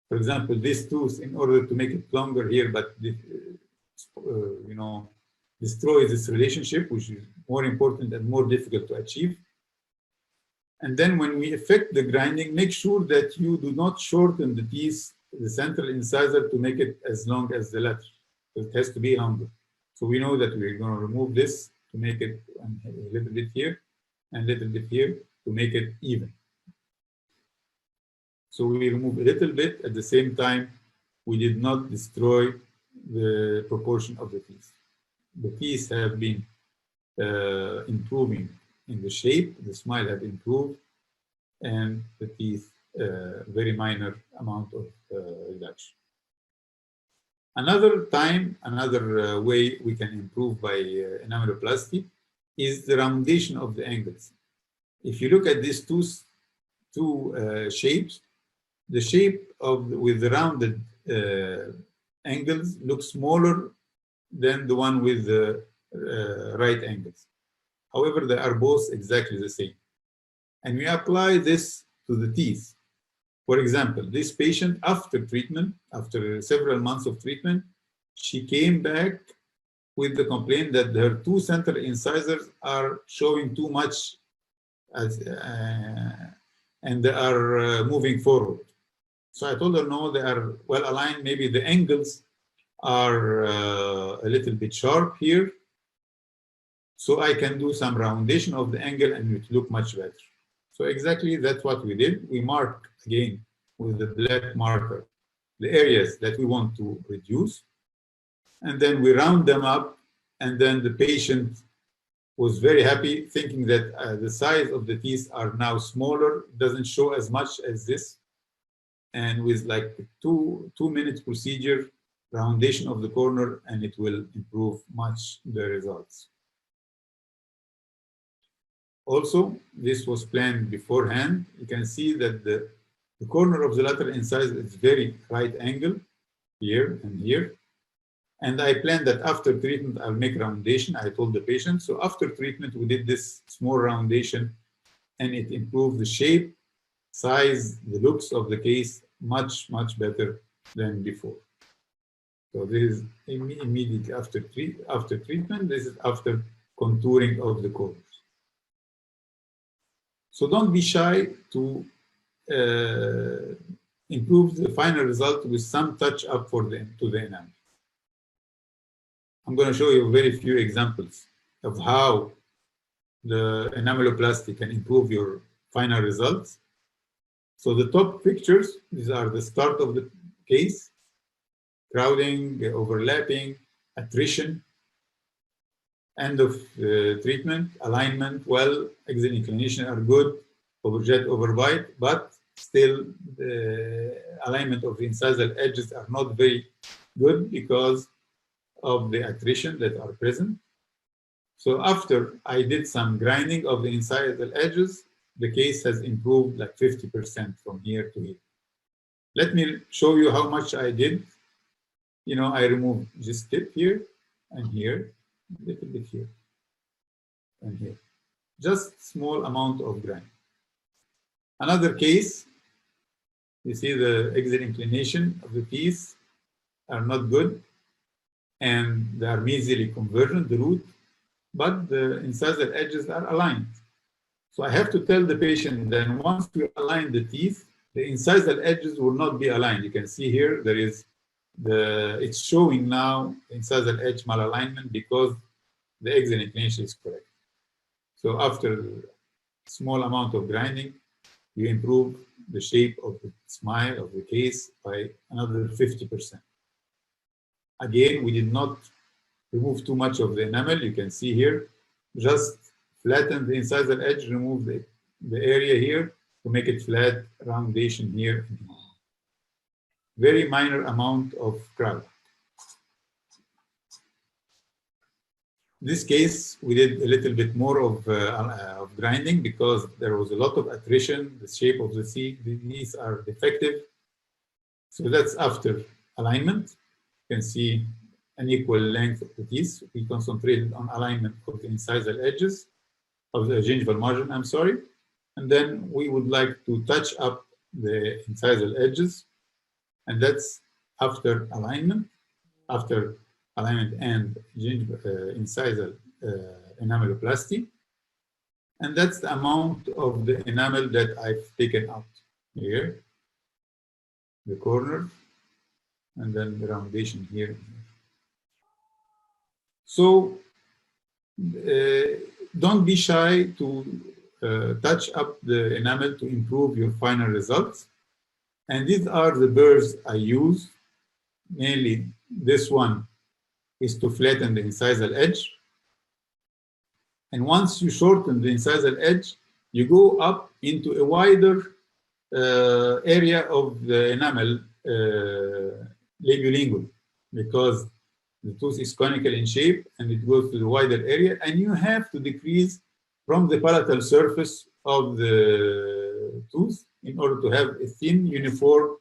for example, this tooth in order to make it longer here, but you know, destroys this relationship, which is more important and more difficult to achieve. And then when we effect the grinding, make sure that you do not shorten the teeth, the central incisor, to make it as long as the lateral. It has to be longer. So we know that we're going to remove this to make it a little bit here and a little bit here to make it even. So we remove a little bit. At the same time, we did not destroy the proportion of the teeth. The teeth have been improving in the shape, the smile have improved, and the teeth, very minor amount of reduction. Another way we can improve by enameloplasty is the roundation of the angles. If you look at these two shapes, the shape with the rounded angles looks smaller than the one with the right angles. However, they are both exactly the same. And we apply this to the teeth. For example, this patient, after treatment, after several months of treatment, she came back with the complaint that her two central incisors are showing too much and they are moving forward. So I told her, no, they are well aligned. Maybe the angles are a little bit sharp here. So I can do some roundation of the angle and it will look much better. So exactly that's what we did. We mark again with the black marker the areas that we want to reduce. And then we round them up. And then the patient was very happy, thinking that the size of the teeth are now smaller, doesn't show as much as this. And with like two minutes procedure, roundation of the corner, and it will improve much the results. Also, this was planned beforehand. You can see that the corner of the lateral incisor is very right angle here and here. And I planned that after treatment, I'll make roundation. I told the patient. So after treatment, we did this small roundation and it improved the shape, size, the looks of the case much, much better than before. So this is immediately after treatment. This is after contouring of the corners. So don't be shy to improve the final result with some touch up to the enamel. I'm going to show you very few examples of how the enameloplasty can improve your final results. So the top pictures, these are the start of the case: crowding, overlapping, attrition, end of treatment, alignment, well, exit inclination are good, overjet, overbite, but still the alignment of the incisal edges are not very good because of the attrition that are present. So after I did some grinding of the incisal edges, the case has improved like 50% from here to here. Let me show you how much I did. You know, I removed this tip here and here, a little bit here and here. Just small amount of grinding. Another case, you see the exit inclination of the piece are not good, and they are mesially convergent, the root, but the incisal edges are aligned. So I have to tell the patient that once we align the teeth, the incisal edges will not be aligned. You can see here there is it's showing now incisal edge malalignment because the exit inclination is correct. So after a small amount of grinding, you improve the shape of the smile of the case by another 50%. Again, we did not remove too much of the enamel. You can see here, just flatten the incisal edge, remove the area here to make it flat, roundation here. Very minor amount of crowd. This case, we did a little bit more of grinding because there was a lot of attrition. The shape of the teeth are defective. So that's after alignment. You can see an equal length of the teeth. We concentrated on alignment of the incisal edges, of the gingival margin, I'm sorry. And then we would like to touch up the incisal edges. And that's after alignment and incisal enameloplasty. And that's the amount of the enamel that I've taken out here, the corner, and then the roundation here. So don't be shy to touch up the enamel to improve your final results. And these are the burrs I use. Mainly this one is to flatten the incisal edge. And once you shorten the incisal edge, you go up into a wider area of the enamel labiolingual, because the tooth is conical in shape and it goes to the wider area, and you have to decrease from the palatal surface of the tooth in order to have a thin, uniform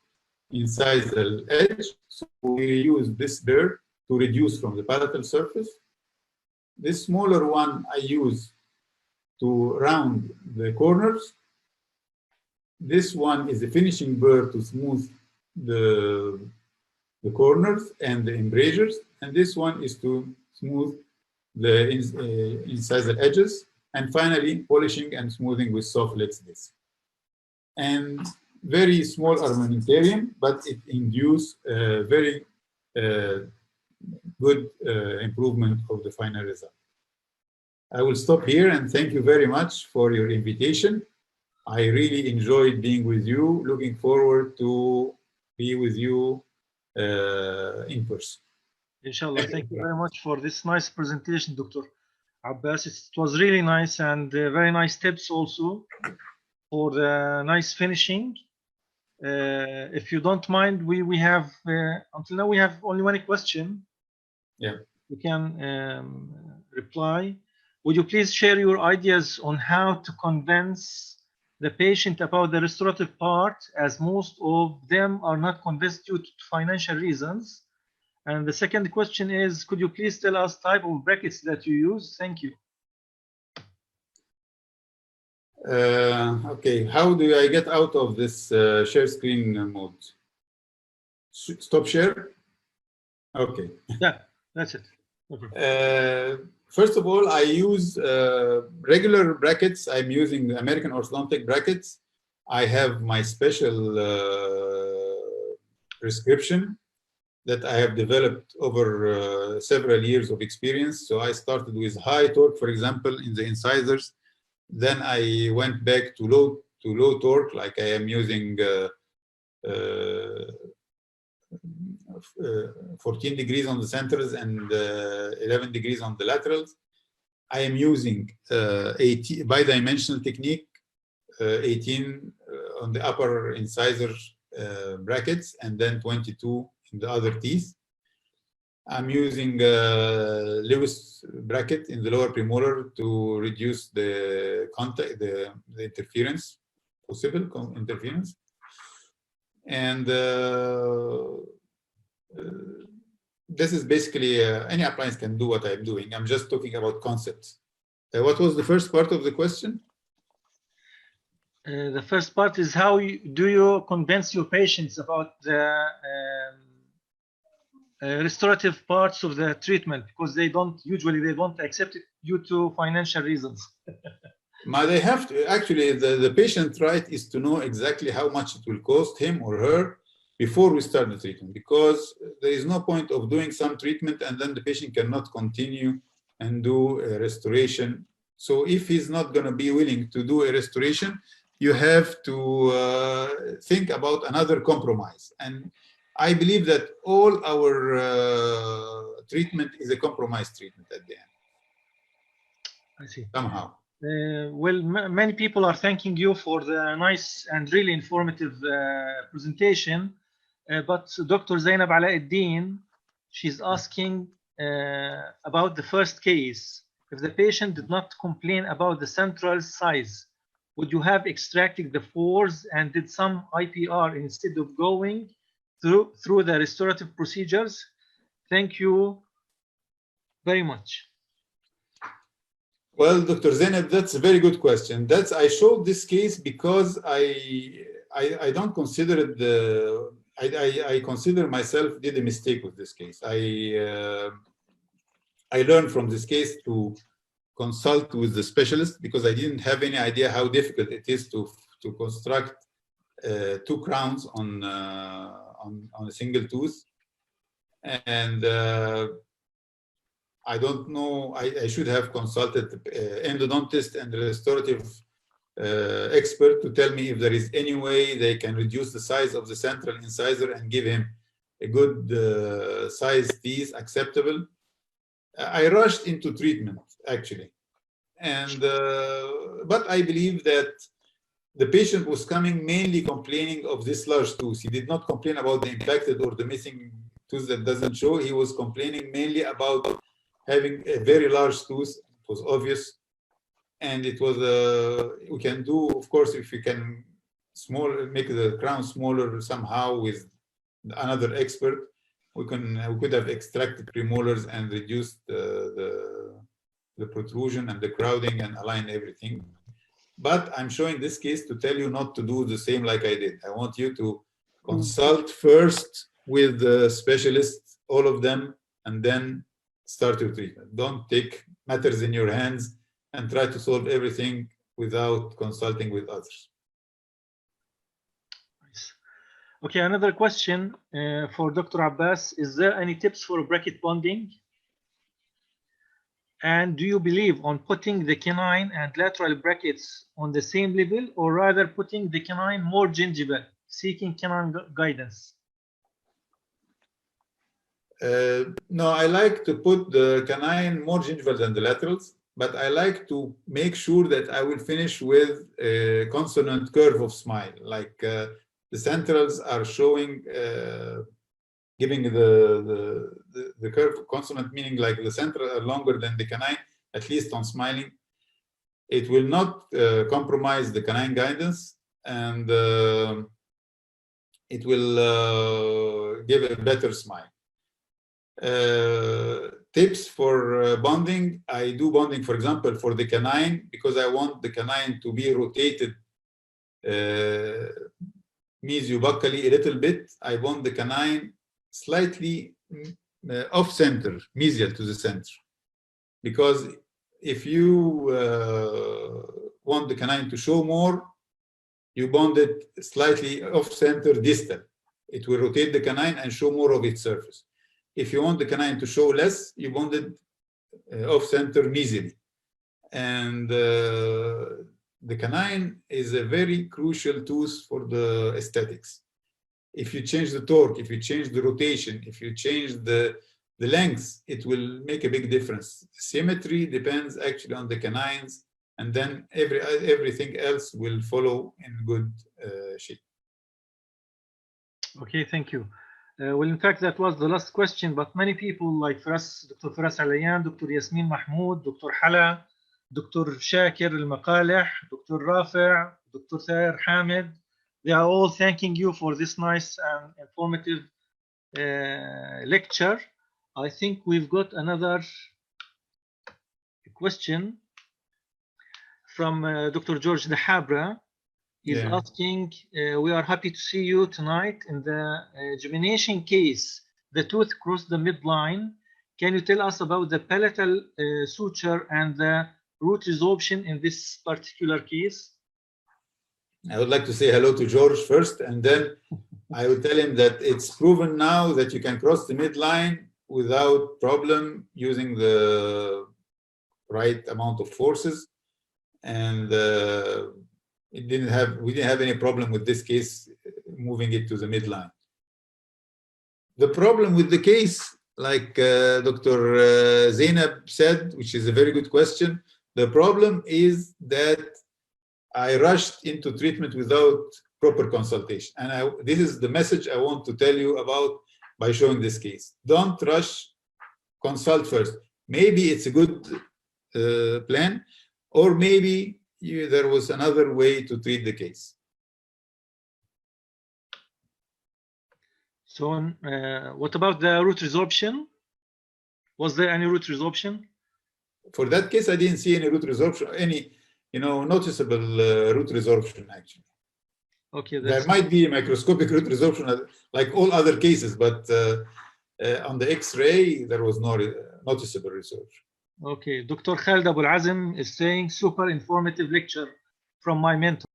incisal edge. So we use this burr to reduce from the palatal surface. This smaller one I use to round the corners. This one is the finishing burr to smooth the corners and the embrasures, and this one is to smooth the incisal edges, and finally polishing and smoothing with soft lace disc. And very small armamentarium, but it induces very good improvement of the final result. I will stop here and thank you very much for your invitation. I really enjoyed being with you. Looking forward to be with you in person. Inshallah. Thank you very much for this nice presentation, Dr. Abbas. It was really nice, and very nice tips also for the nice finishing. If you don't mind, we have until now we have only one question. Yeah. You can reply. Would you please share your ideas on how to convince the patient about the restorative part, as most of them are not convinced due to financial reasons? And the second question is, could you please tell us type of brackets that you use? Thank you. Okay, how do I get out of this share screen mode? Stop share? Okay. Yeah, that's it. Okay. First of all, I use regular brackets. I'm using American orthodontic brackets. I have my special prescription that I have developed over several years of experience. So I started with high torque, for example, in the incisors. Then I went back to low torque, like I am using 14 degrees on the centers and 11 degrees on the laterals. I am using a bidimensional technique 18 on the upper incisor brackets, and then 22 in the other teeth. I'm using Lewis bracket in the lower premolar to reduce the contact, the interference, possible interference. And this is basically any appliance can do what I'm doing. I'm just talking about concepts. What was the first part of the question? The first part is how do you convince your patients about the restorative parts of the treatment, because they don't accept it due to financial reasons. They have to actually. The patient right is to know exactly how much it will cost him or her before we start the treatment, because there is no point of doing some treatment and then the patient cannot continue and do a restoration. So if he's not going to be willing to do a restoration, you have to think about another compromise. And I believe that all our treatment is a compromise treatment at the end. I see. Somehow. Well, many people are thanking you for the nice and really informative presentation. But Dr. Zainab Alauddin, she's asking about the first case. If the patient did not complain about the central size, would you have extracted the fours and did some IPR instead of going through the restorative procedures? Thank you very much. Well, Dr. Zainab, that's a very good question. I showed this case because I don't consider it I consider myself did a mistake with this case. I learned from this case to consult with the specialist because I didn't have any idea how difficult it is to construct two crowns on a single tooth. And I don't know, I should have consulted endodontist and restorative expert to tell me if there is any way they can reduce the size of the central incisor and give him a good size teeth acceptable. I rushed into treatment actually, and but I believe that the patient was coming mainly complaining of this large tooth. He did not complain about the impacted or the missing tooth that doesn't show. He was complaining mainly about having a very large tooth. It was obvious. And it was, we can do, of course, if we can make the crown smaller somehow with another expert, we could have extracted premolars and reduced the protrusion and the crowding and align everything. But I'm showing this case to tell you not to do the same like I did. I want you to consult first with the specialists, all of them, and then start your treatment. Don't take matters in your hands and try to solve everything without consulting with others. Nice. Okay, another question for Dr. Abbas. Is there any tips for bracket bonding? And do you believe on putting the canine and lateral brackets on the same level, or rather putting the canine more gingival, seeking canine guidance? No, I like to put the canine more gingival than the laterals, but I like to make sure that I will finish with a consonant curve of smile, like the centrals are showing, giving the curve consonant, meaning like the central are longer than the canine, at least on smiling. It will not compromise the canine guidance, and it will give a better smile. Tips for bonding. I do bonding, for example, for the canine, because I want the canine to be rotated mesiobuccally a little bit. I want the canine slightly off-center, mesial to the center. Because if you want the canine to show more, you bond it slightly off-center distal. It will rotate the canine and show more of its surface. If you want the canine to show less, you bond it off-center mesially. And the canine is a very crucial tooth for the aesthetics. If you change the torque, if you change the rotation, if you change the length, it will make a big difference. Symmetry depends actually on the canines and then everything else will follow in good shape. Okay, thank you. Well, in fact, that was the last question, but many people like Dr. Firas Alayan, Dr. Yasmin Mahmoud, Dr. Hala, Dr. Shakir Al-Maqalih, Dr. Rafi', Dr. Thayer Hamid, they are all thanking you for this nice and informative lecture. I think we've got another question from Dr. George Dahabra. He's asking, we are happy to see you tonight. In the gemination case, the tooth crossed the midline. Can you tell us about the palatal suture and the root resorption in this particular case? I would like to say hello to George first, and then I will tell him that it's proven now that you can cross the midline without problem using the right amount of forces, and we didn't have any problem with this case moving it to the midline. The problem with the case, like Dr. Zainab said, which is a very good question, the problem is that I rushed into treatment without proper consultation. And this is the message I want to tell you about by showing this case. Don't rush, consult first. Maybe it's a good plan, or maybe there was another way to treat the case. So what about the root resorption? Was there any root resorption? For that case, I didn't see any root resorption, any noticeable root resorption actually. Okay. There might be microscopic root resorption like all other cases, but on the X-ray, there was no noticeable resorption. Okay, Dr. Khalid Abu Al-Azim is saying super informative lecture from my mentor.